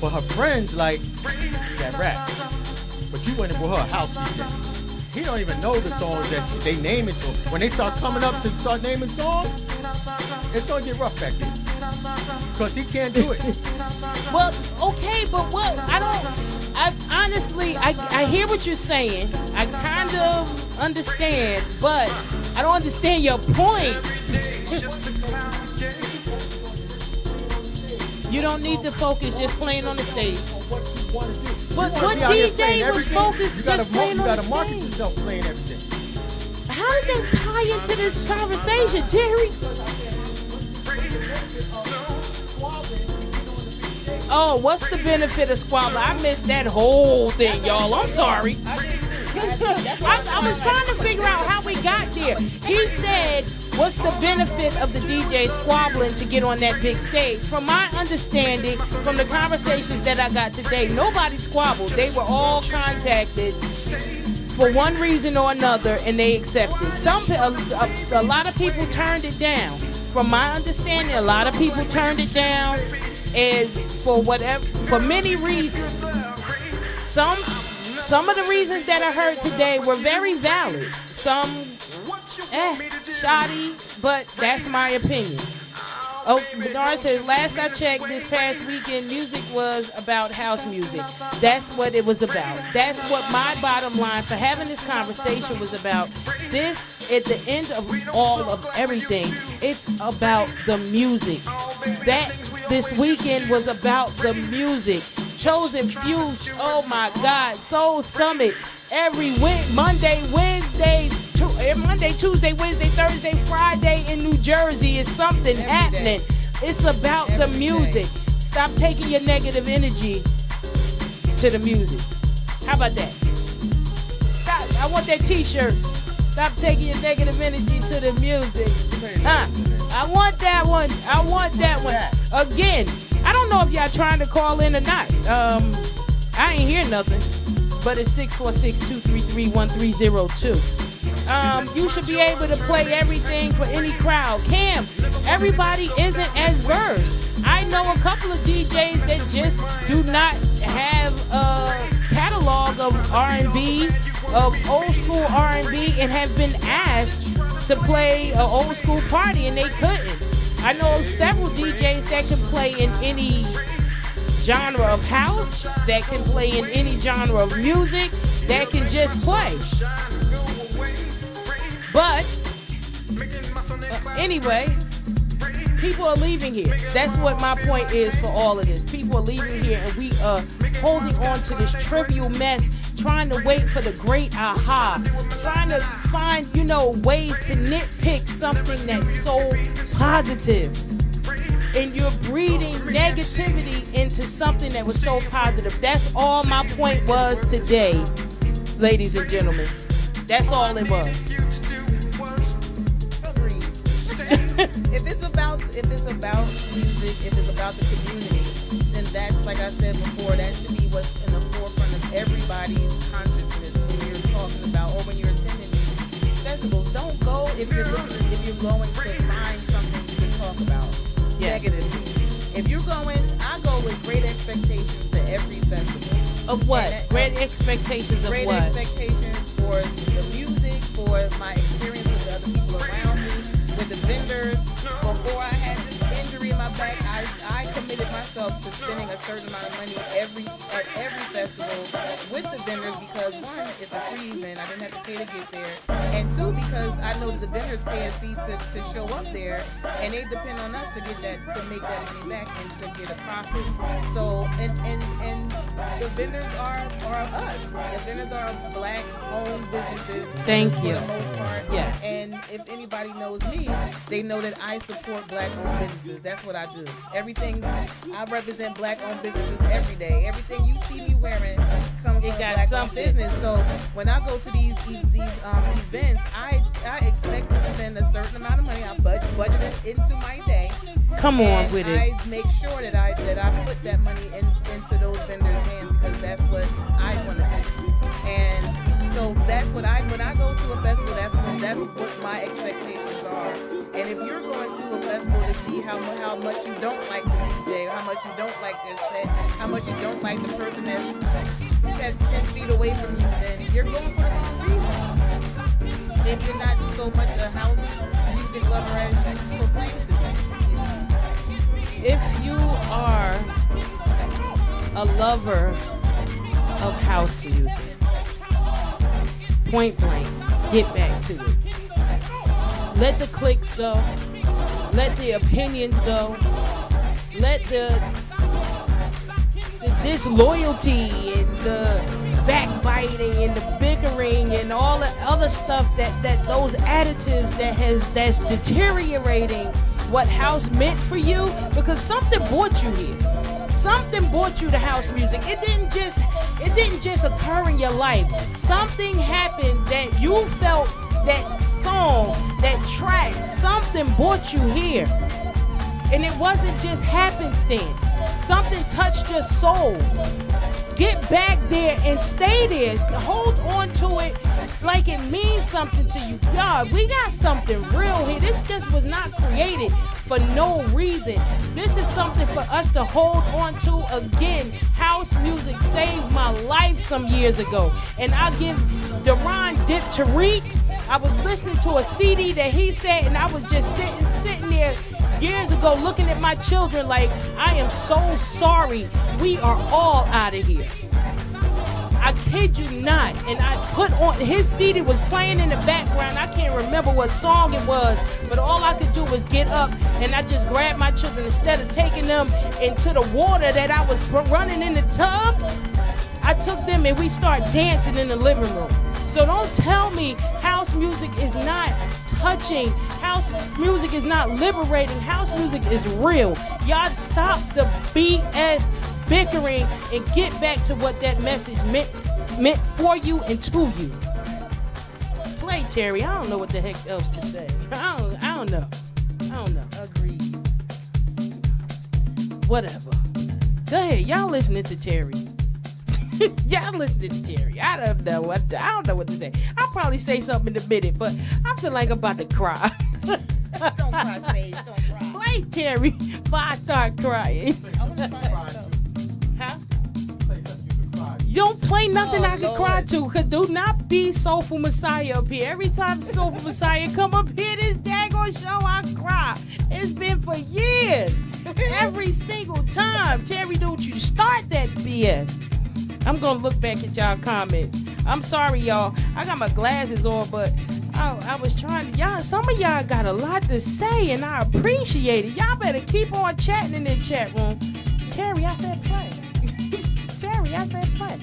But her friends like that rap. But you went and with her house DJ. He don't even know the songs that they name it to him. When they start coming up to start naming songs, it's gonna get rough back there. Because he can't do it. Well, okay, but what I honestly hear what you're saying. I kind of understand, but I don't understand your point. You don't need to focus just playing on the stage. But what DJ was focused just playing on the stage? You gotta market yourself playing everything. How does this tie into this conversation, Terry? Oh, what's the benefit of squabble? I missed that whole thing, y'all. I'm sorry. I was trying to figure out how we got there. He said, what's the benefit of the DJ squabbling to get on that big stage? From my understanding, from the conversations that I got today, nobody squabbled. They were all contacted for one reason or another, and they accepted. A lot of people turned it down. From my understanding, a lot of people turned it down is for many reasons. Some of the reasons that I heard today were very valid. Some shoddy, but that's my opinion. Oh, Bernard says, last I checked this past weekend, music was about house music. That's what it was about. That's what my bottom line for having this conversation was about. This, at the end of all of everything, it's about the music. That this weekend was about the music. Chosen Few, oh my God, Soul Summit, every Monday, Tuesday, Wednesday, Thursday, Friday in New Jersey is something happening. It's about the music. Stop taking your negative energy to the music. How about that? Stop. I want that t-shirt. Stop taking your negative energy to the music. I want that one. I want that one. Again, I don't know if y'all trying to call in or not. I ain't hear nothing. But it's 646-233-1302. You should be able to play everything for any crowd. Cam, everybody isn't as versed. I know a couple of DJs that just do not have a catalog of R&B, of old school R&B, and have been asked to play an old school party and they couldn't. I know several DJs that can play in any genre of house, that can play in any genre of music, that can just play. But anyway, people are leaving here. That's what my point is for all of this. People are leaving here and we are holding on to this trivial mess, trying to wait for the great aha, trying to find, ways to nitpick something that's so positive. And you're breeding negativity into something that was so positive. That's all my point was today, ladies and gentlemen. That's all it was. If it's about music, if it's about the community, then that's, like I said before, that should be what's in the forefront of everybody's consciousness when you're talking about or when you're attending these festivals. Don't go if you're going to find something to talk about negatively. If you're going, I go with great expectations to every festival. Of what? Great expectations of great what? Great expectations for the music, for my experience with the other people around me, with the vendors. Before I had this injury in my back, I committed myself to spending a certain amount of money at every festival with the vendors because one, it's a free event. I didn't have to pay to get there. And two, because I know that the vendors pay a fee to show up there and they depend on us to make that money back and to get a profit. So and the vendors are us. The vendors are black owned businesses. Thank you. For the most part. Yeah. And if anybody knows me, they know that I support black-owned businesses. That's what I do. Everything, I represent black-owned businesses every day. Everything you see me wearing comes from a black-owned business. So when I go to these events, I expect to spend a certain amount of money. I budget it into my day. Come on with it. I make sure that I put that money into those vendors' hands because that's what I want to do. And so that's what when I go to a festival, that's what my expectations are. festival. And if you're going to a festival to see how much you don't like the DJ, or how much you don't like their set, how much you don't like the person that's set 10 feet away from you, then you're going for the wrong reason. Maybe you're not so much a house music lover as you proclaim to be. If you are a lover of house music, point blank, get back to it. Let the clicks go. Let the opinions go. Let the disloyalty and the backbiting and the bickering and all the other stuff that those additives that's deteriorating what house meant for you, because something brought you here. Something brought you to house music. It didn't just occur in your life. Something happened that you felt, that song, that track, something brought you here. And it wasn't just happenstance. Something touched your soul. Get back there and stay there. Hold on to it like it means something to you. Y'all, we got something real here. This just was not created for no reason. This is something for us to hold on to again. House music saved my life some years ago. And I give Deron Dip Tariq, I was listening to a CD that he said, and I was just sitting there years ago looking at my children like, I am so sorry. We are all out of here. I kid you not. And I put on, his CD was playing in the background. I can't remember what song it was, but all I could do was get up and I just grabbed my children. Instead of taking them into the water that I was running in the tub, I took them and we start dancing in the living room. So don't tell me house music is not touching. House music is not liberating. House music is real. Y'all stop the BS bickering and get back to what that message meant for you and to you. Play, Terry. I don't know what the heck else to say. I don't know. Agreed. Whatever. Go ahead. Y'all listening to Terry. Y'all listening to Terry. I don't know what to say. I'll probably say something in a minute, but I feel like I'm about to cry. Don't cry, Sage. Don't cry. Play Terry before I start crying. I want to cry. Huh? Play something you can cry. You don't play nothing I can Lord. cry to. Cause do not be Soulful Messiah up here. Every time Soulful Messiah come up here, this daggone show, I cry. It's been for years. Every single time. Terry, don't you start that BS. I'm gonna look back at y'all comments. I'm sorry, y'all. I got my glasses on, but I was trying to, y'all, some of y'all got a lot to say, and I appreciate it. Y'all better keep on chatting in the chat room. Terry, I said play. Terry, I said play.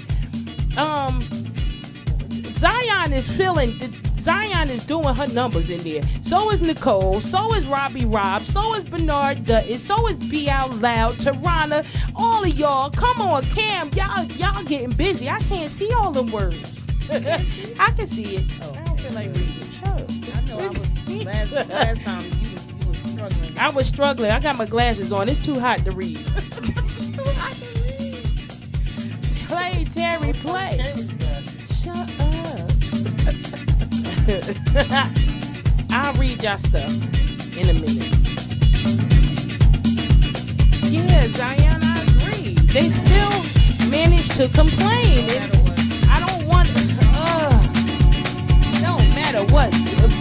Zion is doing her numbers in there. So is Nicole. So is Robbie Rob. So is Bernard Dutton. So is Be Out Loud. Tarana. All of y'all. Come on, Cam. Y'all getting busy. I can't see all them words. I can see it. Oh. I don't feel like reading. Shut up. I know I was last time you was struggling. I was struggling. I got my glasses on. It's too hot to read. Play, Terry, play. Shut up. I'll read y'all stuff in a minute. Yeah, Zion, I agree. They still manage to complain. I don't want, don't matter what.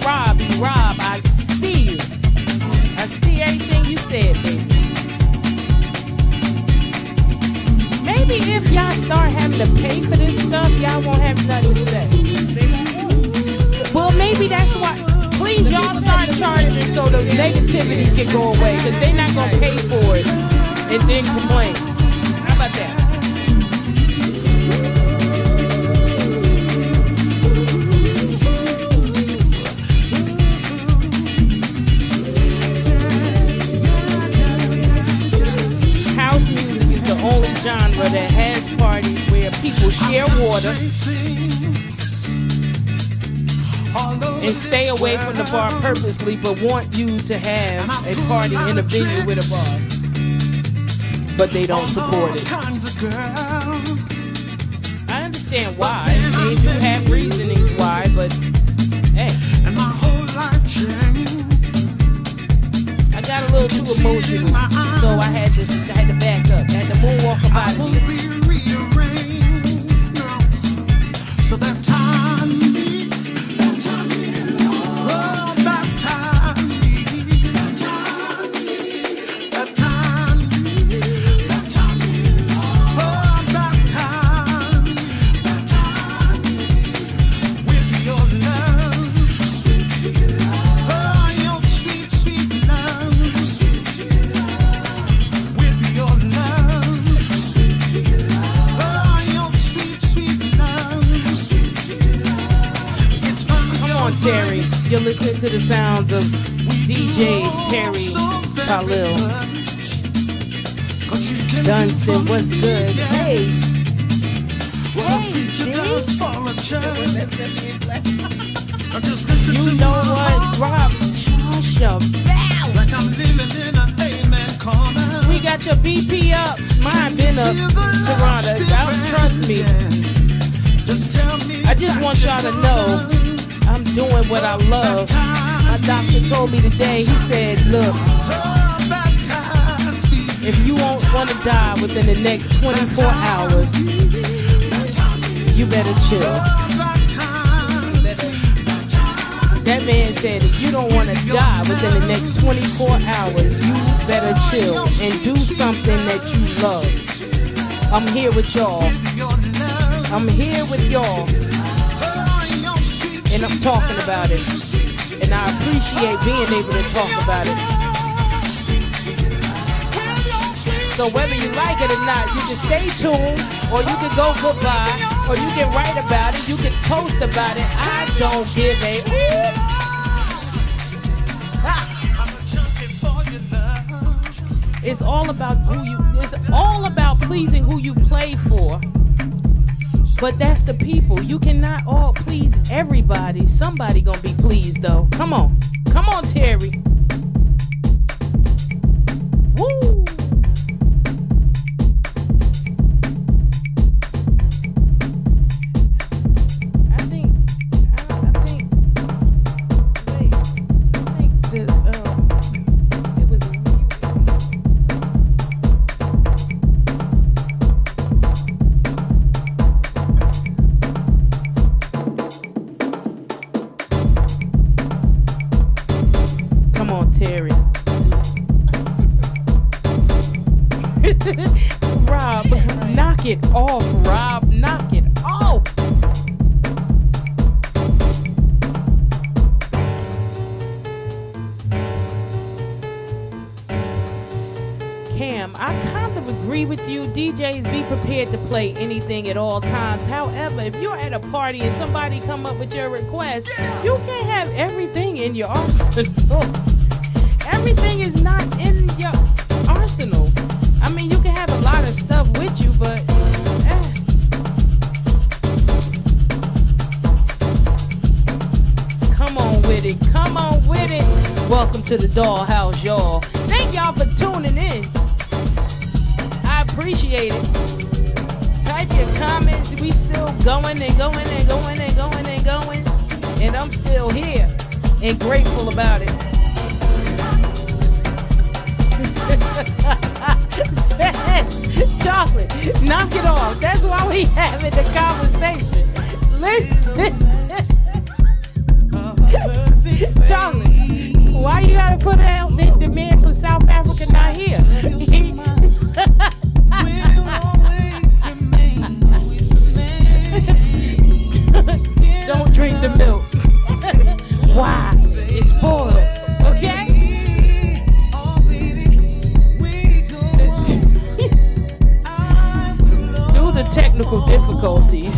Rob, I see you. I see everything you said, baby. Maybe if y'all start having to pay for this stuff, y'all won't have nothing to say. Well, maybe that's why. Please, y'all start charging so the negativity can go away, because they're not going to pay for it and then complain. How about that? House music is the only genre that has parties where people share water and stay away from the bar purposely, but want you to have a party in a venue with a bar. But they don't support it. I understand why. They do have reasonings why, but hey. got a little too emotional, so I had to back up. I had to moonwalk up out of here. So that time Terry, you're listening to the sounds of DJ Terry Tahlil. Dunston, what's good? Hey, G. You know what? Rob, shush your mouth. We got your BP up. Mine been up, Toronto. Trust me. I just want y'all to know I'm doing what I love. My doctor told me today, he said, look, if you won't want to die within the next 24 hours, you better chill. That man said, if you don't want to die within the next 24 hours, you better chill and do something that you love. I'm here with y'all. I'm here with y'all. And I'm talking about it. And I appreciate being able to talk about it. So whether you like it or not, you can stay tuned, or you can go goodbye, or you can write about it, you can post about it. I don't give a It's all about it's all about pleasing who you play for. But that's the people. You cannot all please everybody. Somebody gonna be pleased though. Come on. Come on, Terry. Woo! I think it was Terry. Rob, knock it off, Rob. Knock it off. Cam, I kind of agree with you. DJs, be prepared to play anything at all times. However, if you're at a party and somebody come up with your request, you can't have everything in your arsenal. Everything is not in your arsenal. I mean, you can have a lot of stuff with you, but come on with it. Come on with it. Welcome to the Dollhouse, y'all. Thank y'all for tuning in. I appreciate it. Type your comments. We still going and going and going and going and going. And I'm still here and grateful about it. Chocolate, knock it off. That's why we having the conversation. Listen. Chocolate, why you gotta put out the man from South Africa not here? Don't drink the milk. Why? It's spoiled. Okay? Due to technical difficulties,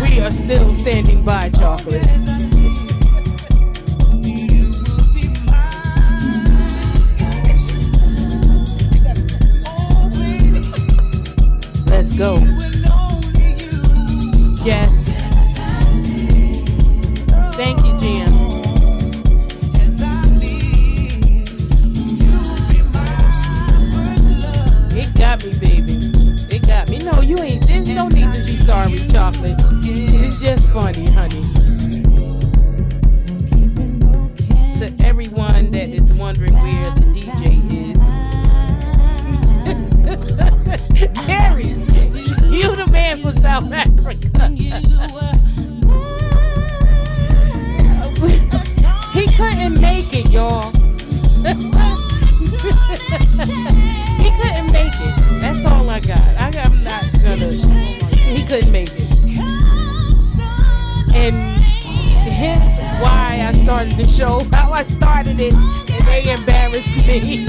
we are still standing by, Chocolate. Let's go. Yes. Thank you, Jim. It got me, baby. It got me. No, you ain't. There's no need to be sorry, Chocolate. It's just funny, honey. To everyone that is wondering where the DJ is, Terry, you the man for South Africa. He couldn't make it, y'all. He couldn't make it. That's all I got. I'm not gonna. He couldn't make it. And hence why I started the show, how I started it, and they embarrassed me.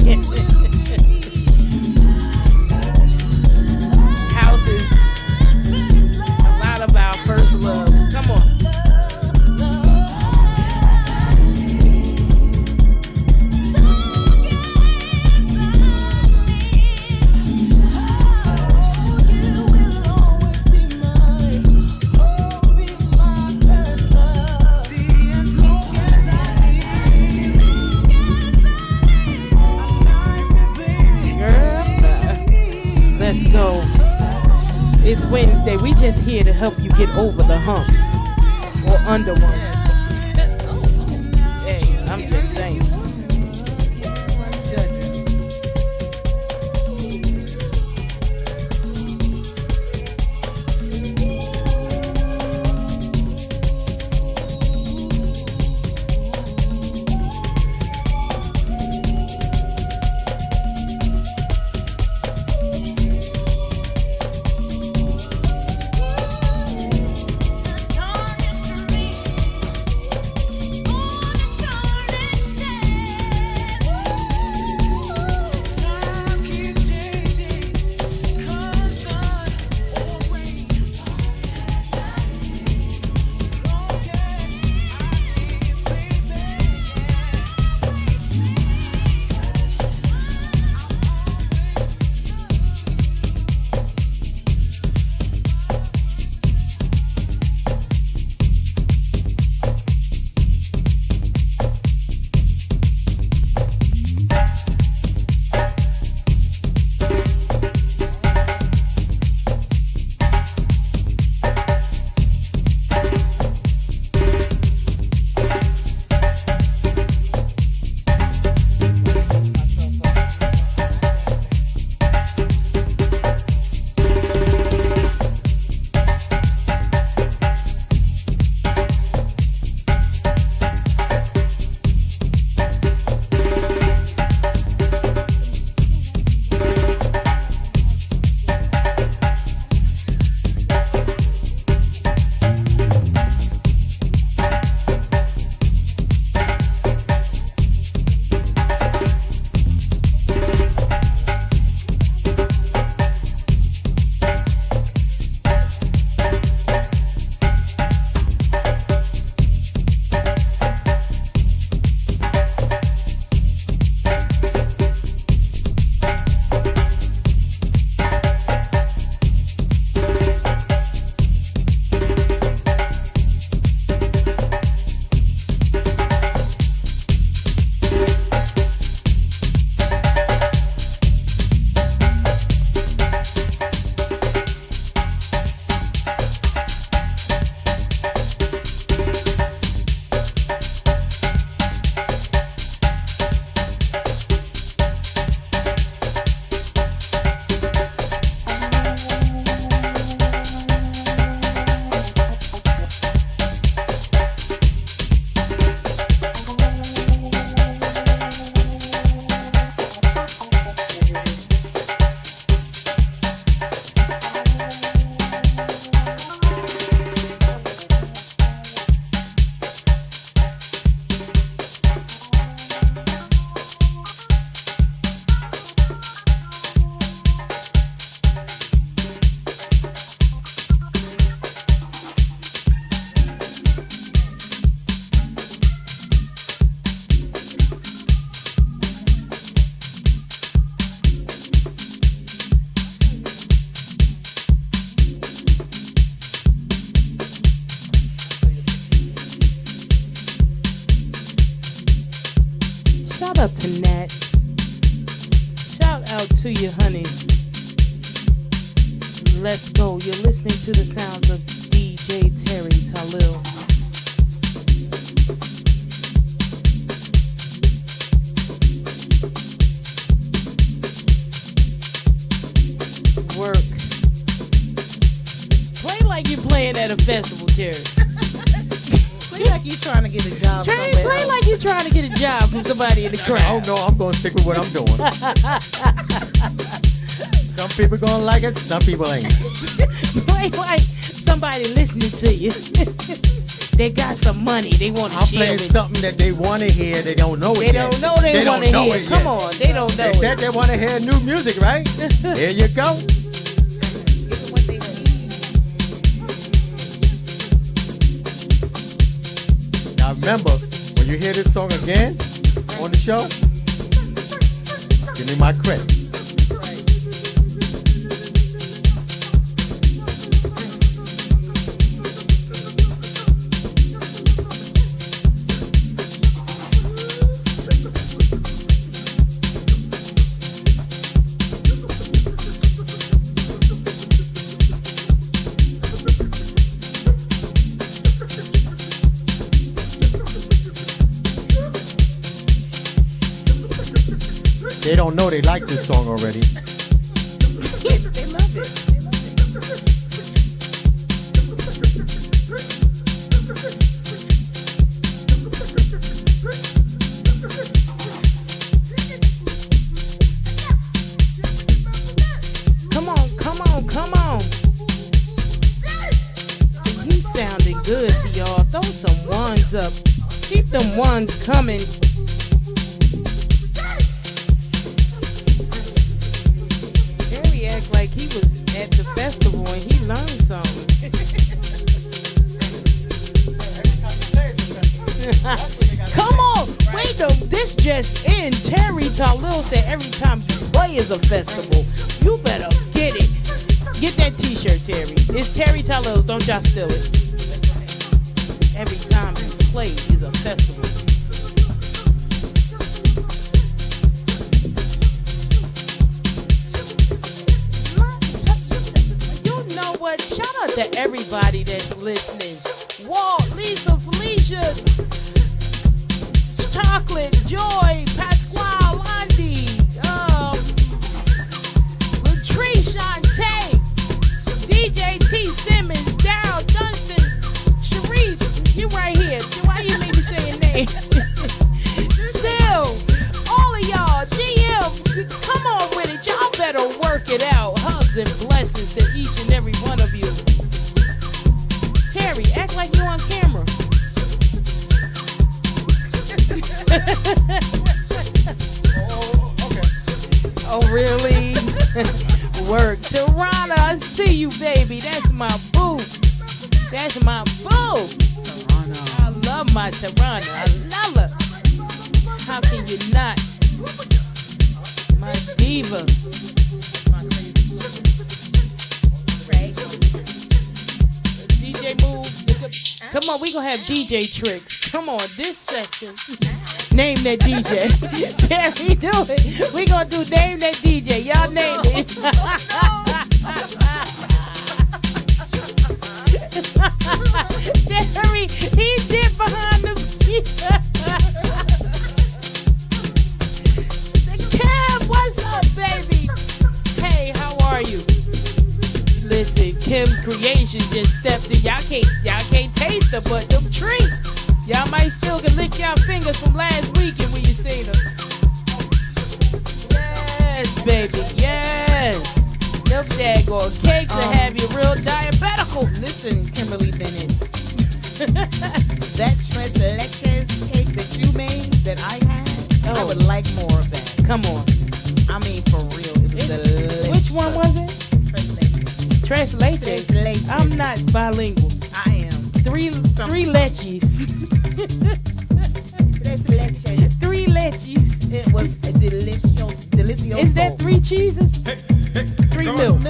House is a lot of our first loves. Come on. Let's go. It's Wednesday. We just here to help you get over the hump or under one. Hey, I'm just saying. up to Nat. Shout out to you, honey. Let's go. You're listening to the sounds of DJ Terry Tahlil. at a festival, Terry? Play like you trying to get a job. Terry, play like you trying to get a job from somebody in the crowd. I don't know. I'm gonna stick with what I'm doing. Some people gonna like it. Some people ain't. Play like somebody listening to you. They got some money. They want to I'm share playing with something that they want to hear. They don't know it They yet. don't know they want to hear. Come on, they don't know They said they want to hear new music, right? There you go. What they need. Now remember, when you hear this song again on the show, give me my credit. They don't know they like this song already. They love it. Come on, come on, come on. He sounding good to y'all. Throw some ones up. Keep them ones coming. Harry act like he was at the festival and he learned something. Come on, wait though, this just in. Terry Tahlil said every time you play is a festival. You better get it. Get that t-shirt, Terry. It's Terry Tahlil's, don't y'all steal it. Every time you play is a festival. You know what? Shout out to everybody that's listening. Walt, Lisa, Felicia, Chocolate, Joy, Pasquale, Andy, Latrice, Shantae, DJ T. Simmons, Daryl, Dunstan, Sharice, you right here. Why you make me say your name? Sil, all of y'all, GM, come on with it. Y'all better work it out. Hugs and blessings to each and every one of you. Terry, act like you on camera. Oh, really? Work. Tirana, I see you, baby. That's my boo. That's my boo. I love my Tirana. I love her. How can you not? My diva. DJ Move. Come on, we gonna have DJ tricks. Come on, this section. Name that DJ. Terry, do it. We gonna do name that DJ. Y'all name it. Terry, he did behind the Kev, what's up, baby? Hey, how are you? Listen, Kim's creation just stepped in. Y'all can't taste her, but them treats. Y'all might still can lick y'all fingers from last weekend when you seen them. Yes, baby, yes. Them daggone cakes will have you real diabetical. Listen, Kimberly Bennett. That tres leches cake that you made that I had, I would like more of that. Come on. I mean, for real, it was delicious. Which one was it? Tres leches. Tres leches. Tres leches. I'm not bilingual. I am. Three leches. Tres leches. Three leches. It was a delicious. Is that three cheeses? Three milk.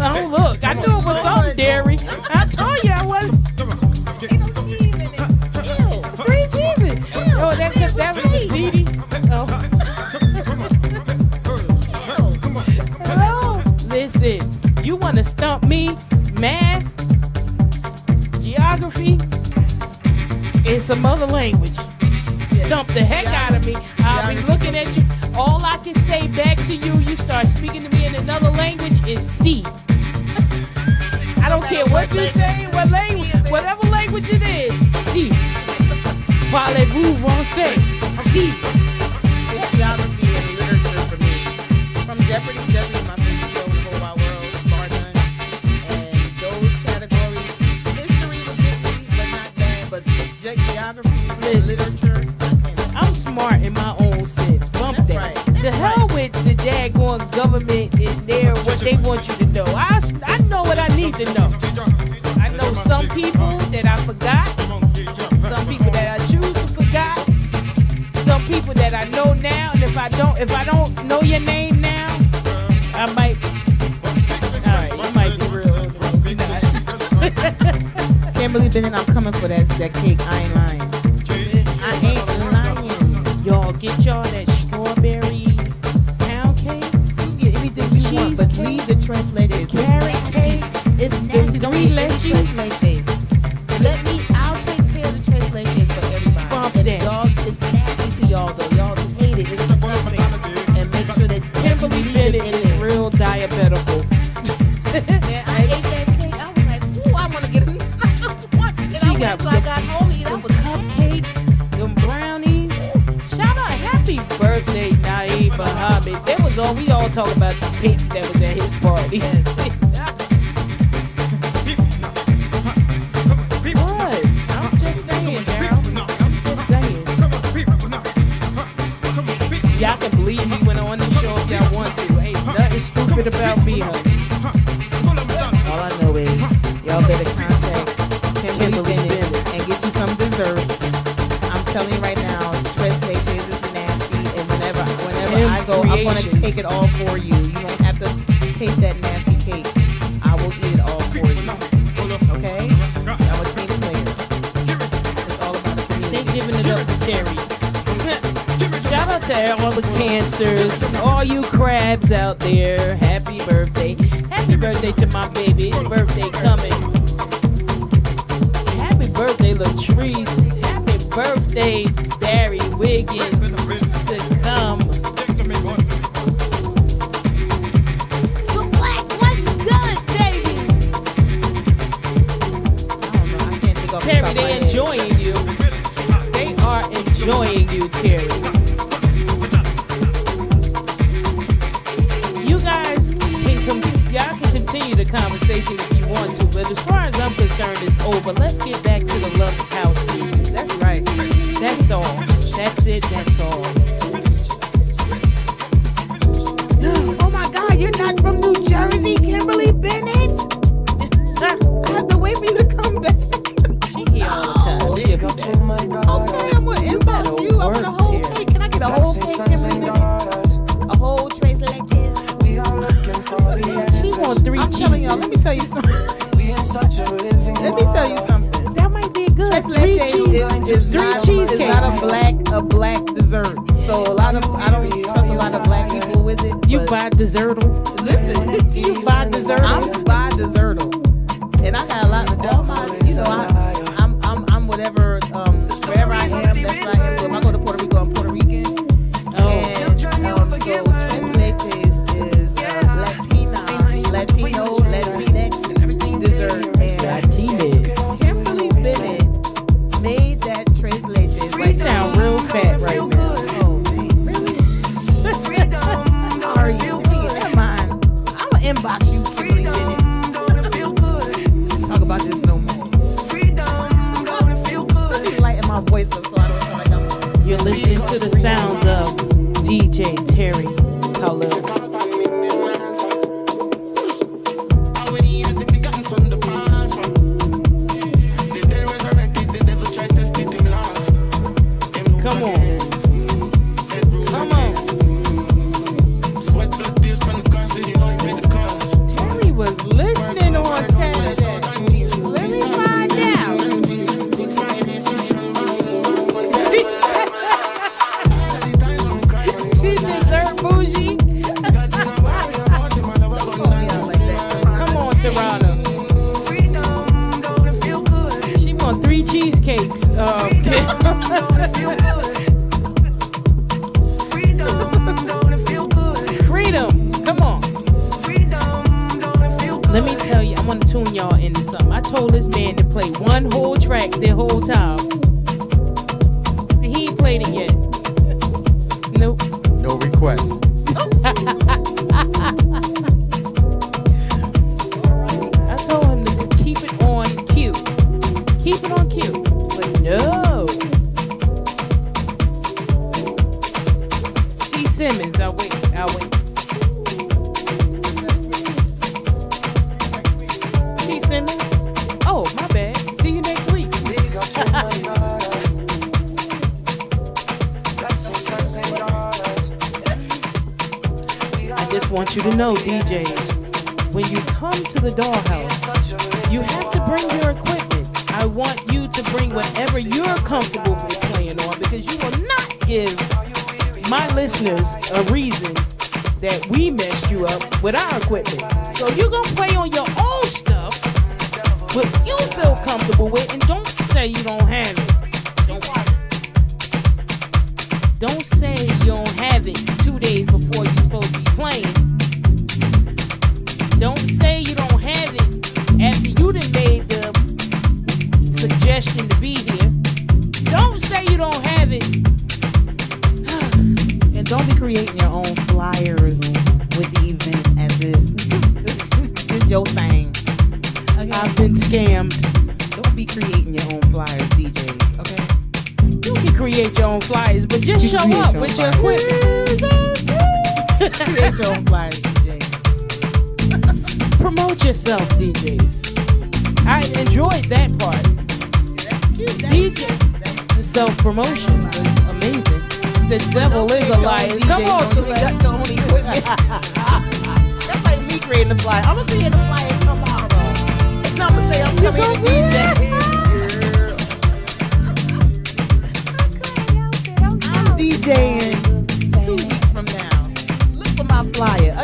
Oh, look. I knew it was something dairy. I told you I was. Ain't no cheese in it. Ew. Three cheeses. Oh, that was ziti. Oh. Hello. Listen, you want to stump me? Math, geography, and some other language. Stump the heck out of me. I'll be looking at you. All I can say back to you, you start speaking to me in another language, is C. I don't care what you say, what language. whatever language it is. Si. Parlez-vous français? Si. It's geography and literature for me. From Jeopardy, Jeopardy is my favorite show in the whole wide world, bar none. And those categories, history was good, but not bad. But geography and literature, I'm smart in my own sense. Bump that's that. right. The hell with the daggone government in there, what they want you to know. I know what I need to know. I know some people that I forgot, some people that I choose to forgot, some people that I know now, and if I don't know your name now, I might. All right, you might be real. Kimberly Bennett, I'm coming for that cake. I ain't lying. I ain't lying. Y'all get y'all that strawberry pound cake. You get anything you want, but leave the tres leches. Carrot cake. It's nasty. Don't Three eat the leches. tres leches. I'll take care of the tres leches for everybody. Bump And that. y'all, it's nasty to y'all though. Y'all hate it. It's disgusting. And make sure that Kimberly you Bennett leave it in is there. real diabetical. Man, I ate that cake. I was like, ooh, I want to get another one. And She I got went, so I got home and eat. I them was cupcakes, them brownies. Shout out, happy birthday, Naeem Muhammad. That was all we all talk about the cakes that was at his party. What? I'm just saying, Daryl. I'm just saying. Y'all can believe me when I'm on the show if y'all want to. Ain't nothing stupid about me, honey. all I know is y'all better contact Kimberly Bennett and get you some dessert. I'm telling you right now, tres leches is nasty, and whenever Kim's I go, I'm gonna Creations. take it all for you. You won't have to taste that nasty cake. I will eat it all for you. Okay? I'm a team player. It's all about the They community. giving it up to Terry. Shout out to all the cancers, all you crabs out there. Happy birthday. Happy birthday to my baby. His birthday coming. Happy birthday, Latrice. Happy birthday, Barry Wiggins. To come. So Black, what's good, baby? I don't know. I can't think of Terry, they enjoying you. They are enjoying you, Terry. You guys y'all can continue the conversation if you want to, but as far as I'm concerned, it's over. Let's get back to the love of house music. That's right. That's all. That's it. That's all. Oh my God, you're not from New Jersey, Kimberly Bennett? I have to wait for you to come back. She here all the time. She'll be back. Okay, I'm gonna inbox you. I want a whole cake. Can I get a whole cake, Kimberly Bennett? A whole tres leches. She want 3 I'm telling y'all, cheeses. let me tell you something. Let me tell you something. That might be good. Tres 3 leches cheeses. is 3 not cheesecakes. a black dessert. So I don't trust a lot of black people with it. You but buy dessertal. listen, You buy dessertal. I'm by dessertal, and I got a lot. All my, I'm whatever. Wherever I am, that's where I am. So if I go to Puerto Rico, I'm Puerto Rican. Oh. And so tres leches is Latino, Latinx dessert. And Latinx. Kimberly Bennett made that tres leches. You sound real fat right now. Oh, really? Sorry, never mind. I'ma inbox you, Kimberly Bennett. Talk about this no more. Let me lighten my voice up so I don't sound like I'm. You're listening to the sounds of DJ Terry Tahlil. Come on. Come on. Terry was listening on Saturday. Let me find out. She dessert bougie. Come on, Tirana. She want 3 cheesecakes. Freedom. Come on. Let me tell you, I'm want to tune y'all into something. I told this man to play one whole track the whole time. He ain't played it yet. Nope. No request. I told him to keep it on cue. Keep it on cue. But no. G. Simmons, I'll wait. G. Simmons? Oh, my bad. See you next week. I just want you to know, DJs, when you come to the dollhouse, you have to bring your equipment. I want you to bring whatever you're comfortable with playing on, because you will not give my listeners a reason that we messed you up with our equipment. So you're going to play on your own stuff, what you feel comfortable with, and don't say you don't have it. Don't say you don't have it 2 days before you're supposed to be playing. Don't say you don't have it after you done made the suggestion to be here. Don't say you don't have it. And don't be creating your own flyers with the event as if this is your thing. Okay? I've been scammed. Don't be creating your own flyers, DJs, okay? You can create your own flyers, but just show up with your equipment. Create your own flyers, DJs. Promote yourself, DJs. I enjoyed that part. That's cute. DJ, the self-promotion was amazing. The devil is a liar. Come on, That's the only equipment. That's like me creating the flyer. I'm going to create a flyer tomorrow. And I'm going to say I'm coming to DJ. I'm DJing 2 weeks from now. Look for my flyer.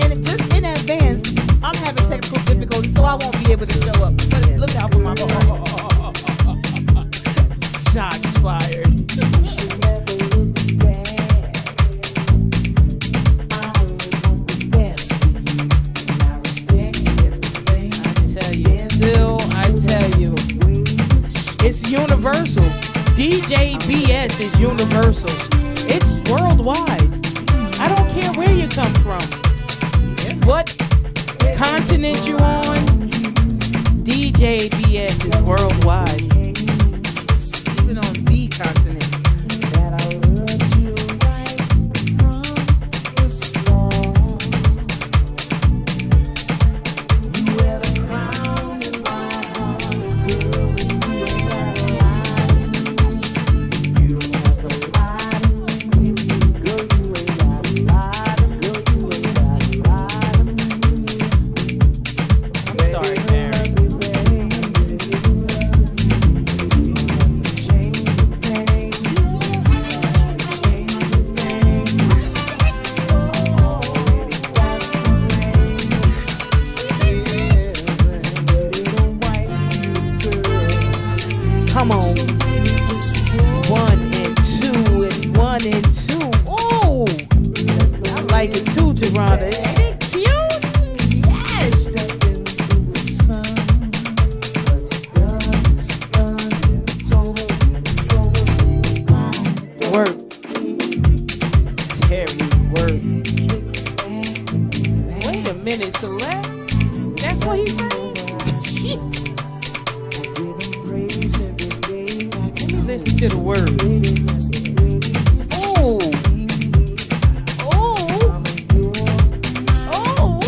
And just in advance, I'm having technical difficulties, so I won't be able to show up. But look out for my flyer. shots fired. I tell you, it's universal. DJ BS is universal. It's worldwide. I don't care where you come from, what continent you're on. DJ BS is worldwide. Even on the continent. Come on. 1 and 2 and 1 and 2. Oh, I like it too, Tarana. Ain't it cute? Yes. Work. Terry, work. Wait a minute, Celeste. That's what he said? Listen to the word. Oh. Oh. Oh.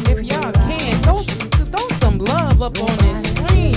If y'all can, throw some love up on this screen.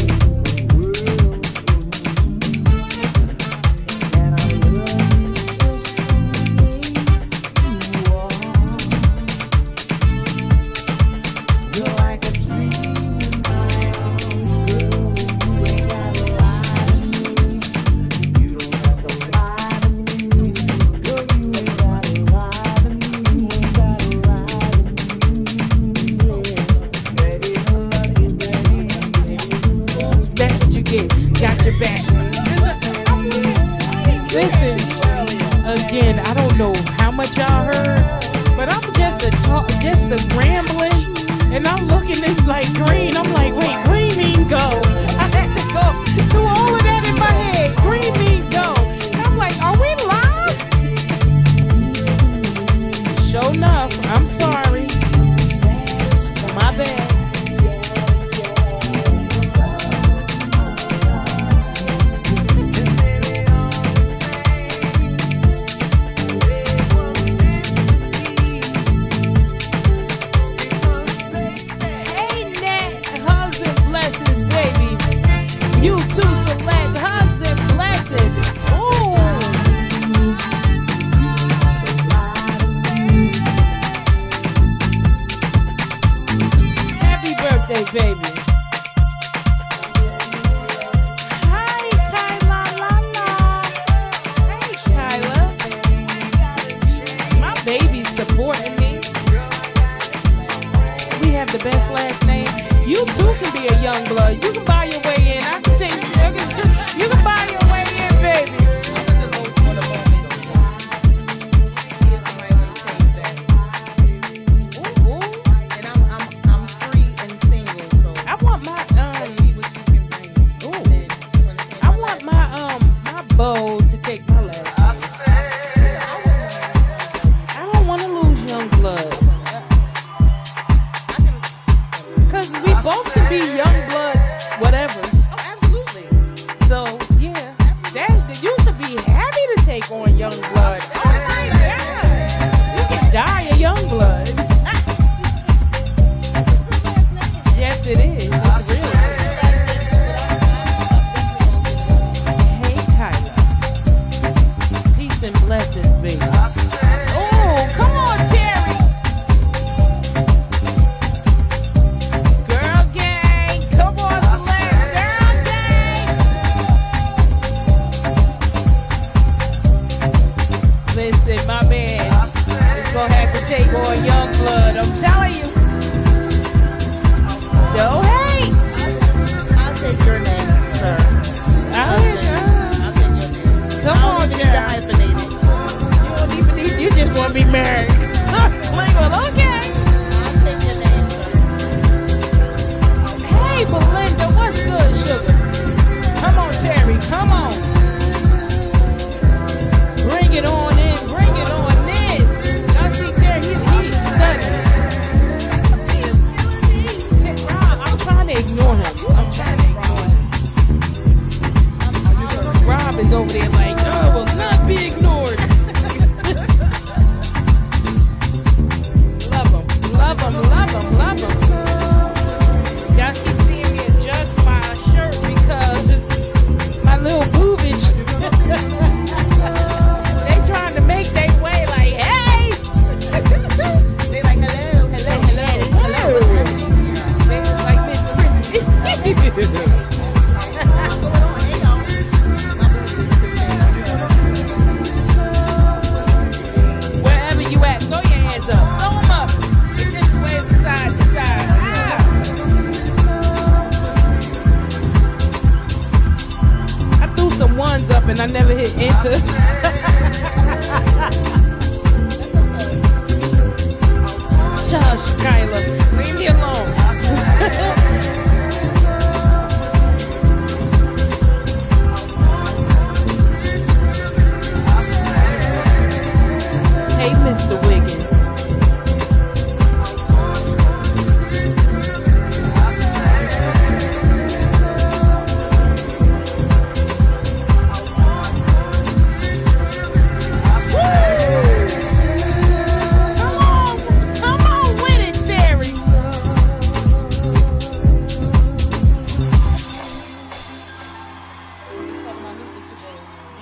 Got your back. Listen, again, I don't don't know how much y'all heard, but I'm just a rambling, and I'm looking this like green. I'm like, wait, green mean go. I had to go through all of that in my head. Green mean go. And I'm like, are we live? Sure enough, I'm sorry. My bad. You too select hugs and blessings. Ooh. Happy birthday, baby. Hi, Kyla. Hey, Kyla. My baby's supporting me. We have the best last name. You too can be a young blood. You can buy your way in. I can take you. You can buy your way in, baby. Ooh. And I'm free and single, so I want my see what you can bring. Ooh. I want my bow to take my last. I don't want to lose young blood. Cause we both can be young blood, whatever. Oh, absolutely. So yeah, you should be happy to take on young blood. Oh my God, you can die a young blood. Yes, it is. It's real. Hey, Kyla. Peace and blessings, baby. Oh, come on, Terry. Girl gang, come on, select. Girl gang. Listen, my man is gonna have to take on young blood. I'm telling you. Yo, hey. I'll take your name, sir. I'll I'll take your name. Come I on, don't even need to girl. hyphenate it. You don't even need. You just want to be married. Like, well, okay. I'll take your name, sir. Hey, Belinda, what's good, sugar? Come on, Terry. Come on. Bring it on in. Bring it on in. Y'all see Terry? He's stunning. Rob, I'm trying to ignore him. Rob is over there like, no, it will not be ignored. Love him, love him, love him, love him. Y'all keep seeing me adjust my shirt because my little boobage. They trying to make their way like, hey. They like, hello. They like Miss Chrissy. Wherever you at, throw your hands up. Throw them up. And just wave from side to side. I threw some ones up and I never hit enter. Shush, Kyla. Leave me alone. Hey, Mr. Wiggins. Come on with it, Terry.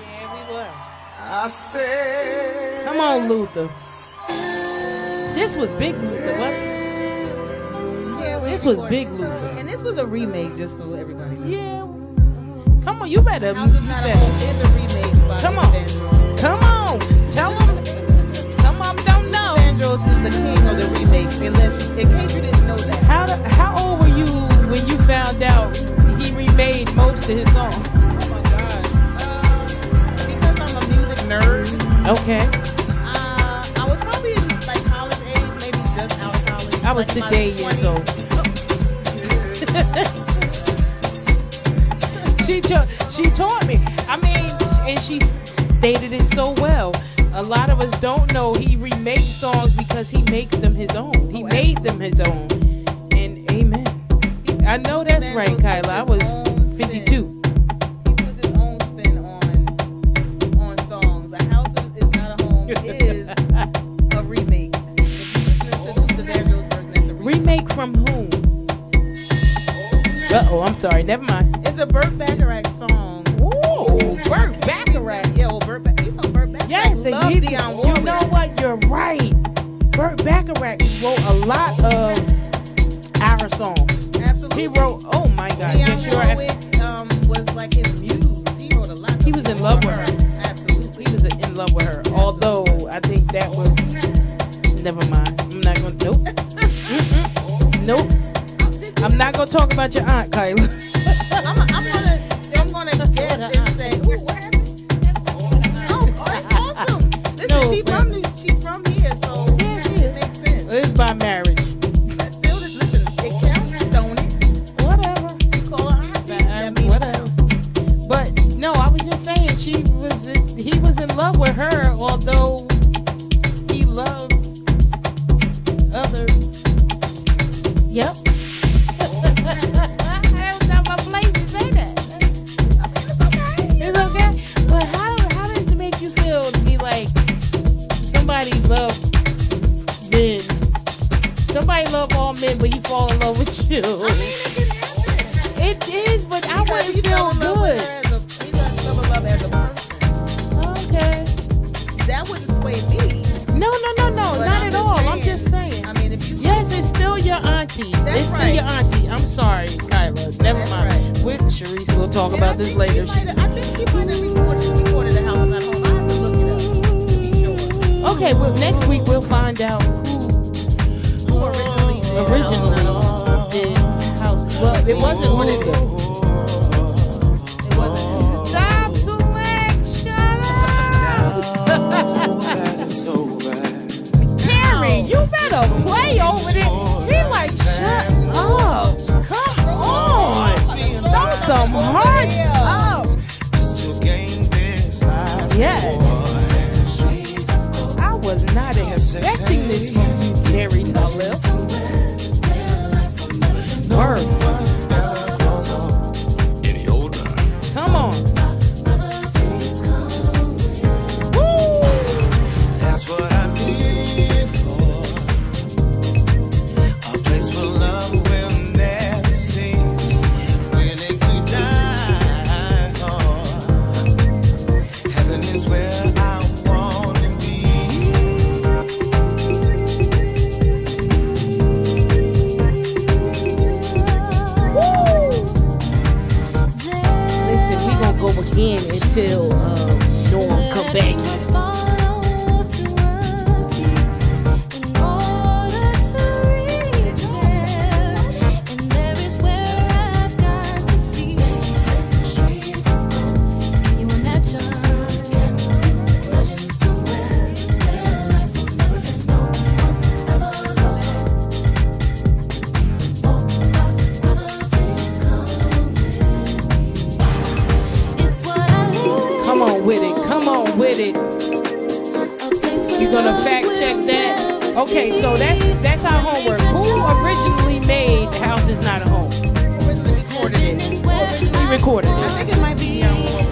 Yeah, we were. I say, Come on, Luther. This was Big Luther, what? Yeah, This was Big Luther. And this was a remake, just so everybody knows. Yeah. Come on, you better. House is not a whole, it's a remake by Come on. Vandross. Come on. Tell them. Some of them don't know. Vandross is the king of the remakes, in case you didn't know that. How old were you when you found out he remade most of his songs? Oh my gosh. Because I'm a music nerd, Okay. I I was like today my years old. 20s. She taught me. I mean, and she stated it so well. A lot of us don't know he remakes songs because he makes them his own. He made them his own. And amen. I know that's right, Kyla. I was 52. He puts his own spin on songs. A house is not a home is a remake. If you listen to the Vandals version, that's a Remake from whom? Uh-oh, I'm sorry. Never mind. It's a Burt Bacharach song. Ooh, Burt Bacharach. Yeah, well, you know Burt Bacharach Yes, loved and Dionne Warwick. you know what? You're right. Burt Bacharach wrote a lot of our songs. Absolutely. He wrote, oh my God. Dionne Yes, Warwick was like his muse. He wrote a lot. He was in love with her. Absolutely. He was in love with her. Although, I think that was, never mind. I'm not going to, nope. Nope. I'm not going to talk about your aunt, Kyla. I'm gonna guess and say, ooh, what happened? Oh, that's awesome. Listen, No, she's from here, so Yeah, she is. it makes sense. It's by marriage. But still, listen, it counts, don't it? Whatever. You call her auntie, that means Whatever. But no, I was just saying he was in love with her, although he loved others. Yep. That's not my place to say that. It's okay. But how does it make you feel to be like somebody love men? Somebody love all men, but he fall in love with you. I mean, it can happen. It is, but I Because wouldn't he feel fell in love good. with her he fell in love as a person. Okay. That wouldn't sway me. No, But not I'm at just all. saying, I'm just saying. I mean, if you Yes, it's still your auntie. That's It's still right. your auntie. I'm sorry, Kyla. Never That's mind. right. With Sharice, we'll talk And about I this think later. I think she might have recorded the house at home. I have to look it up to be sure. Okay, well, next week we'll find out Who originally did House. Well, it wasn't one of them. It wasn't. Stop, Select. Shut up. Terry, you better play over there. He like, shut up. Come on. Throw some hearts up. Yes. I was not expecting this from you, Terry Tahlil. Word. Come on. Woo. That's what I live for. A place where love will never cease. Willing to die for. Heaven is where I want to be. Listen, we gonna go again until Norm come back. Come on with it. Come on with it. You're gonna fact check that. Okay, so that's our homework. Who originally made The House Is Not a Home? Originally recorded it. He recorded I it. think it might be Dionne Warwick.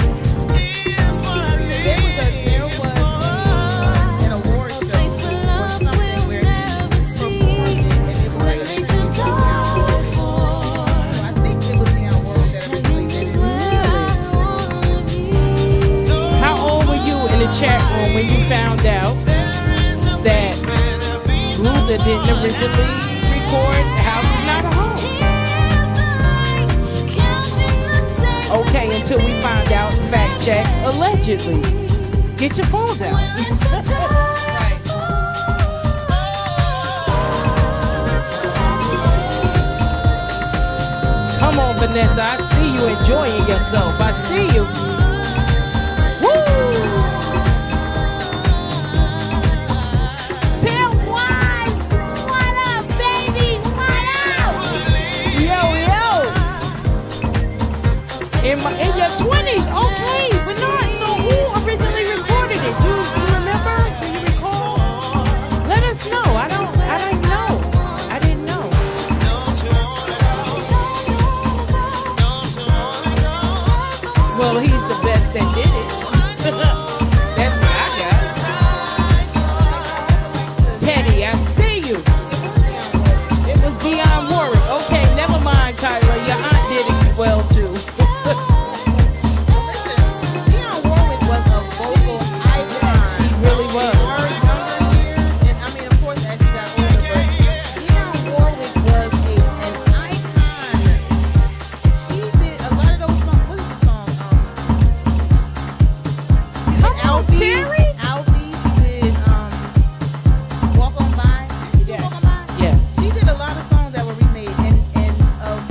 There was an award show or something where he performed it, and it was like a tribute to Dionne. So I think it was Dionne Warwick that originally did it. How old were you in the chat room when you found out that Luther didn't originally record The House Is Not a Home? Okay, until we find out, fact check, allegedly. Get your phones out. Come on, Vanessa. I see you enjoying yourself. I see you. Woo! Tell why. What up, baby? Come on, Terry. Albie, she did Walk On By. Did she do Yes. Walk On By? Yes. She did a lot of songs that were remade, and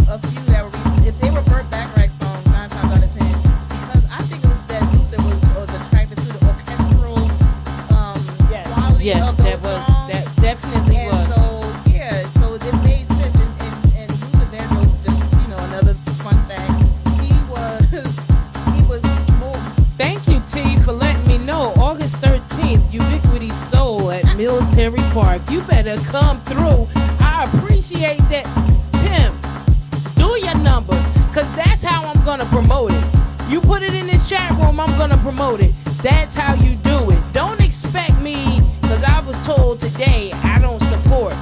a few that were if they were Burt Bacharach songs, 9 times out of 10, because I think it was that Luther was attracted to the orchestral quality Yes, of those that was songs. that definitely And was. so it made sense. And Luther Vandross, just another fun fact, he was more. Thank you, T, for letting me know. August 13th, Ubiquity Soul at Military Park. You better come through. I appreciate that. Tim, do your numbers, because that's how I'm going to promote it. You put it in this chat room, I'm going to promote it. That's how you do it. Don't expect me, because I was told today I don't support.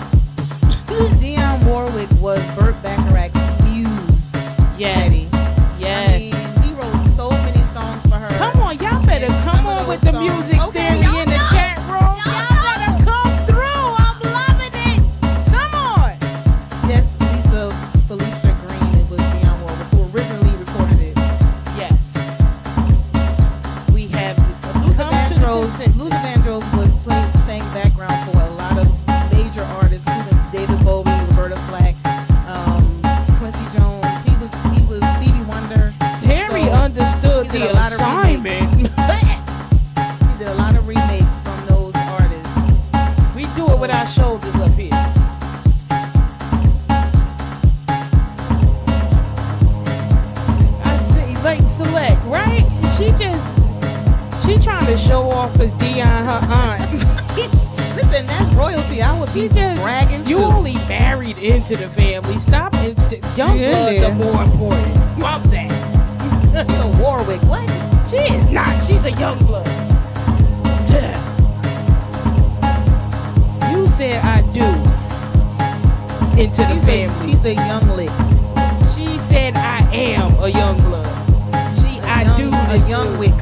Dionne Warwick was Burt Bacharach's muse. Yes. Eddie. Yes. I mean, he wrote so many songs for her. Come on, y'all better And come some of on with those the songs- music Okay, theory y'all in the know. chat room. Y'all better come through. I'm loving it. Come on. Yes, Felicia Green. It was Dionne Warwick who originally recorded it. Yes. We have come to the consensus. Luther Vandross sang background for a lot of major artists, including David Bowie, Roberta Flack, Quincy Jones. He was Stevie Wonder. Terry So, understood he did the a lot of assignment. He did a lot of remakes from those artists. We do it with our shoulders up here. I see, like Select, right? She trying to show off because Dion her aunt. Listen, that's royalty. I would be She just bragging you too. only married into the family. Stop it. Young She in bloods there. are more important. Love that. She a Warwick. What? She is not. She's a young blood. You said I do into the family. She's a young lick. She said I am a young blood. I do A the young two. wick.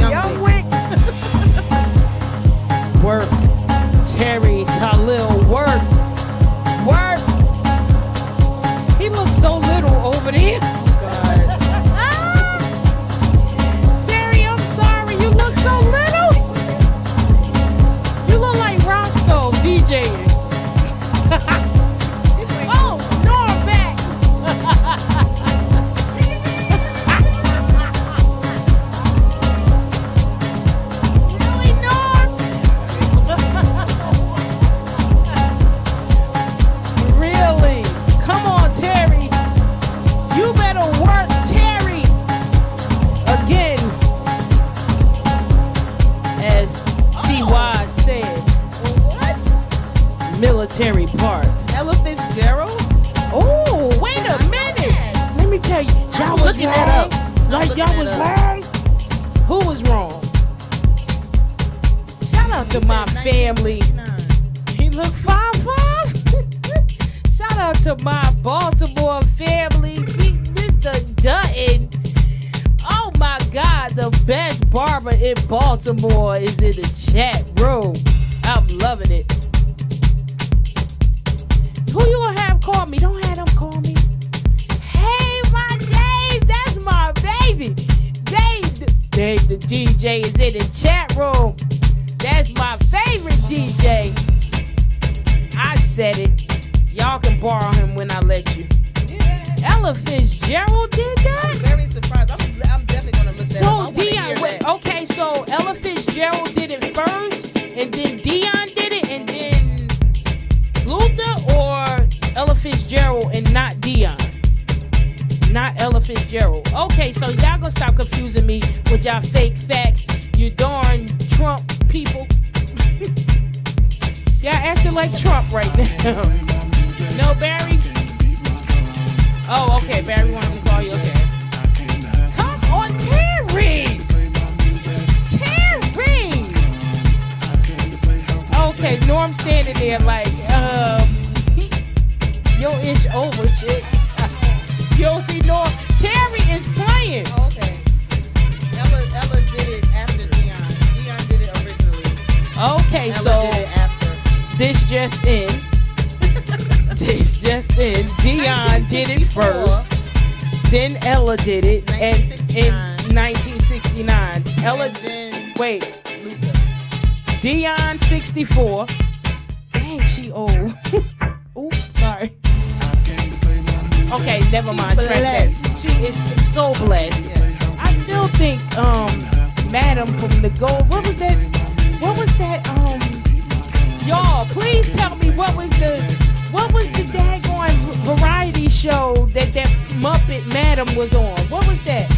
Young, young wick. Work. Terry Tahlil. Work. Work. He looks so little over there. God. Terry, I'm sorry. You look so little. You look like Roscoe DJing. Oh, Norm back. Really, Norm? Really? Come on, Terry. You better work, Terry. Again, as T.Y. said, What? Military Park. Ella Fitzgerald? Oh, wait a minute. Let me tell you, y'all was looking that wrong. up. I'm Like looking y'all that was up. wrong. Who was wrong? Shout out to my family. 1969. He look 5'5". Shout out to my Baltimore family. Mr. Dutton. Oh my God, the best barber in Baltimore is in the chat room. I'm loving it. Who you gonna have call me? Don't have them call me. Hey, my Dave, that's my baby. Dave the DJ is in the chat room. That's my favorite DJ. I said it. Y'all can borrow him when I let you. Ella Fitzgerald did I'm that? very surprised. I'm definitely gonna look that up. I So wanna hear Dion, that. okay, so Ella Fitzgerald did it first, and then Dion did it, and then Luther, or Ella Fitzgerald and not Dion? Not Ella Fitzgerald. Okay, so y'all gonna stop confusing me with y'all fake facts, you darn Trump people. Y'all acting like Trump right now. No, Barry? Oh, okay, Barry wanted to call you, okay. Come on, Terry! Terry! Okay, Norm standing there like, yo, inch over, chick. You don't see Norm. Terry is playing. Oh, okay. Ella did it after Dion. Dion did it originally. Okay, Ella so did it after. this just in. This just in. Dion did it 1964. first. Then Ella did it in 1969. 1969. Ella, And then wait. Luther. Dion 64. Dang, she old. Oops, sorry. Okay, never mind. Scratch that. She is so blessed. Yeah. I still think Madam from the Gold. What was that? Y'all, please tell me what was the daggone variety show that Muppet Madam was on? What was that?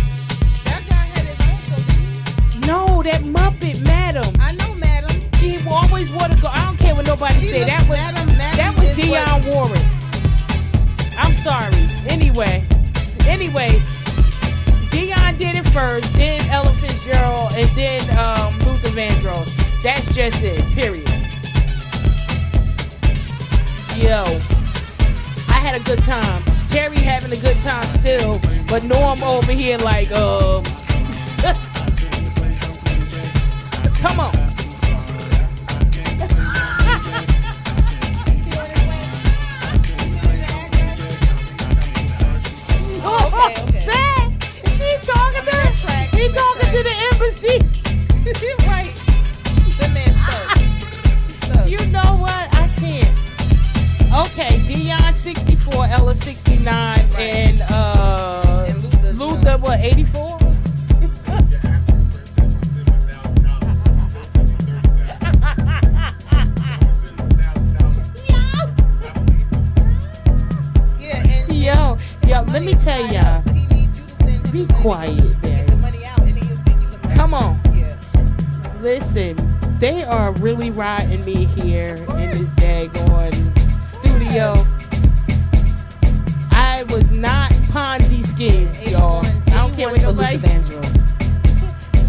That guy had his own show, didn't he? No, that Muppet Madam. I know, madam. She always wanted to go. I don't care what nobody say. That was Dionne Warwick. I'm sorry. Anyway, Dion did it first, then Ella Fitzgerald, and then Luther Vandross. That's just it. Period. Yo, I had a good time. Terry having a good time still, but Norm over here like, come on. Okay. He talking to the embassy. Right. That man stuck. You know what? I can't. Okay, Dion 64, Ella 69, Right. and Luther what, 84? Yeah, and Yo, let me tell y'all. He needs you to send him Be the money. quiet, Get the Barry. money out, and he'll send you the money. Come on. Yeah. Listen, they are really riding me here in this daggone studio. I was not Ponzi scheme, y'all. I don't care what nobody says.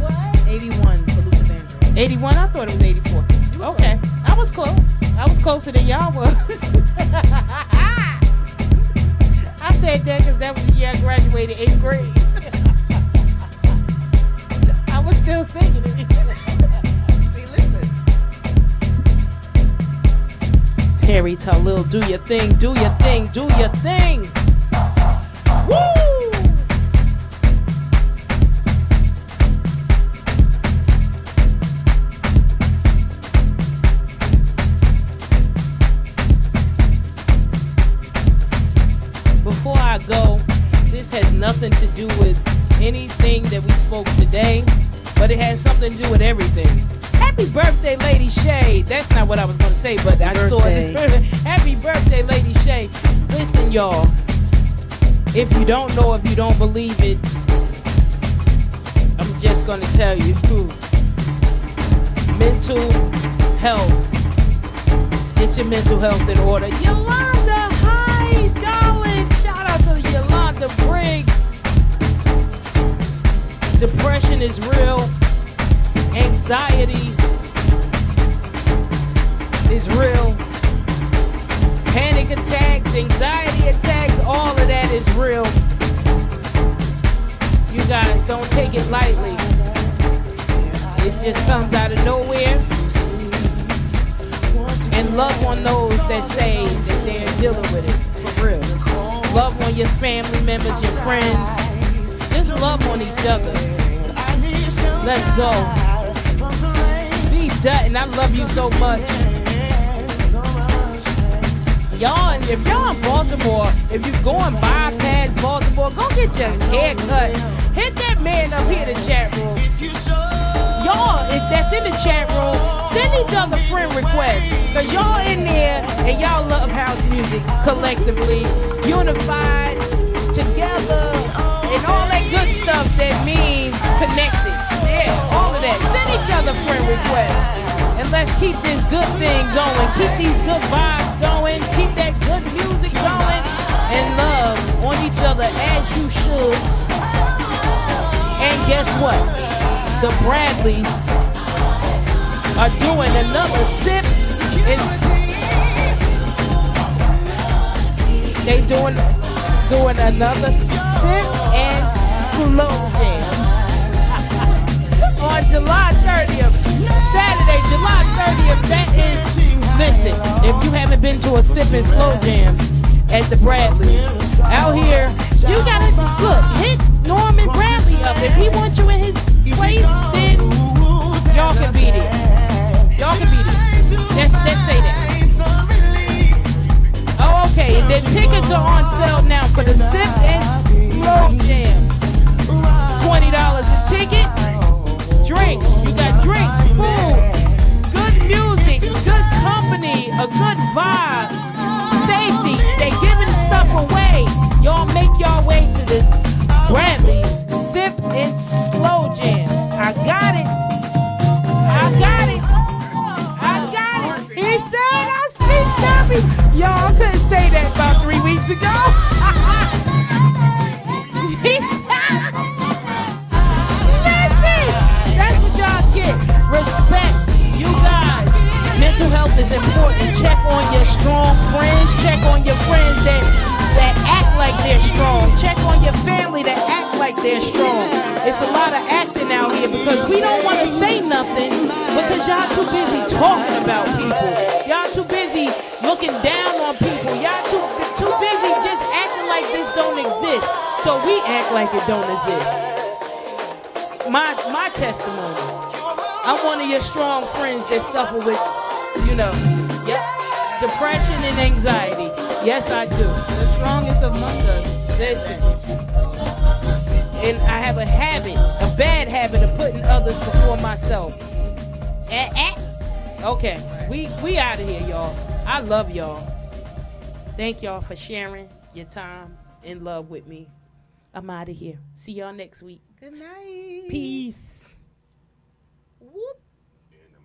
What? 81 for Luther Vandross. 81? I thought it was 84. Okay. I was close. I was closer than y'all was. I said that because that was the year I graduated 8th grade. I was still singing it. See, listen. Terry Tahlil, do your thing, do your thing, do your thing. Woo! Before I go, this has nothing to do with anything that we spoke today, but it has something to do with everything. Happy birthday, Lady Shay. That's not what I was going to say, but I saw it. Happy birthday, Lady Shay. Listen, y'all. If you don't know, if you don't believe it, I'm just going to tell you. Mental health. Get your mental health in order. Yolanda, hi, darling. Shout out to Yolanda Briggs. Depression is real. Anxiety is real. Panic attacks, anxiety attacks, all of that is real. You guys don't take it lightly. It just comes out of nowhere. And love on those that say that they're dealing with it, for real. Love on your family members, your friends. Just love on each other. Let's go. Be Dutton, I love you so much. Y'all, if y'all in Baltimore, if you going bypass Baltimore, go get your hair cut. Hit that man up here in the chat room. Y'all, if that's in the chat room, send each other friend requests. Cause y'all in there and y'all love house music collectively, unified, together, and all that good stuff that means connected. Yeah, all of that. Send each other friend requests. And let's keep this good thing going. Keep these good vibes going. Keep that good music going. And love on each other as you should. And guess what? The Bradleys are doing another sip. They doing another sip and slow jam on July 30th, Saturday, July 30th. That is, listen, if you haven't been to a sip and slow jam at the Bradleys out here, you gotta look, hit Norman Bradley up if he wants you in his place, then y'all can be there. Y'all can be there. Let's say that. Oh, okay. The tickets are on sale now for the Sip and Slow Jam. $20 a ticket. Drinks. You got drinks, food, good music, good company, a good vibe, safety. They giving stuff away. Y'all make y'all way to the Bradley's Sip and Slow Jam. I got it. I got it. I got it. He said I speak Chubby. Y'all couldn't say that about 3 weeks ago. Respect, you guys. Mental health is important. Check on your strong friends. Check on your friends that act like they're strong. Check on your family that act like they're strong. It's a lot of acting out here because we don't want to say nothing because y'all too busy talking about people. Y'all too busy looking down on people. Y'all too busy just acting like this don't exist. So we act like it don't exist. My testimony. I'm one of your strong friends that suffer with, depression and anxiety. Yes, I do. The strongest among us. Listen. And I have a bad habit of putting others before myself. Okay, we out of here, y'all. I love y'all. Thank y'all for sharing your time and love with me. I'm out of here. See y'all next week. Good night. Peace.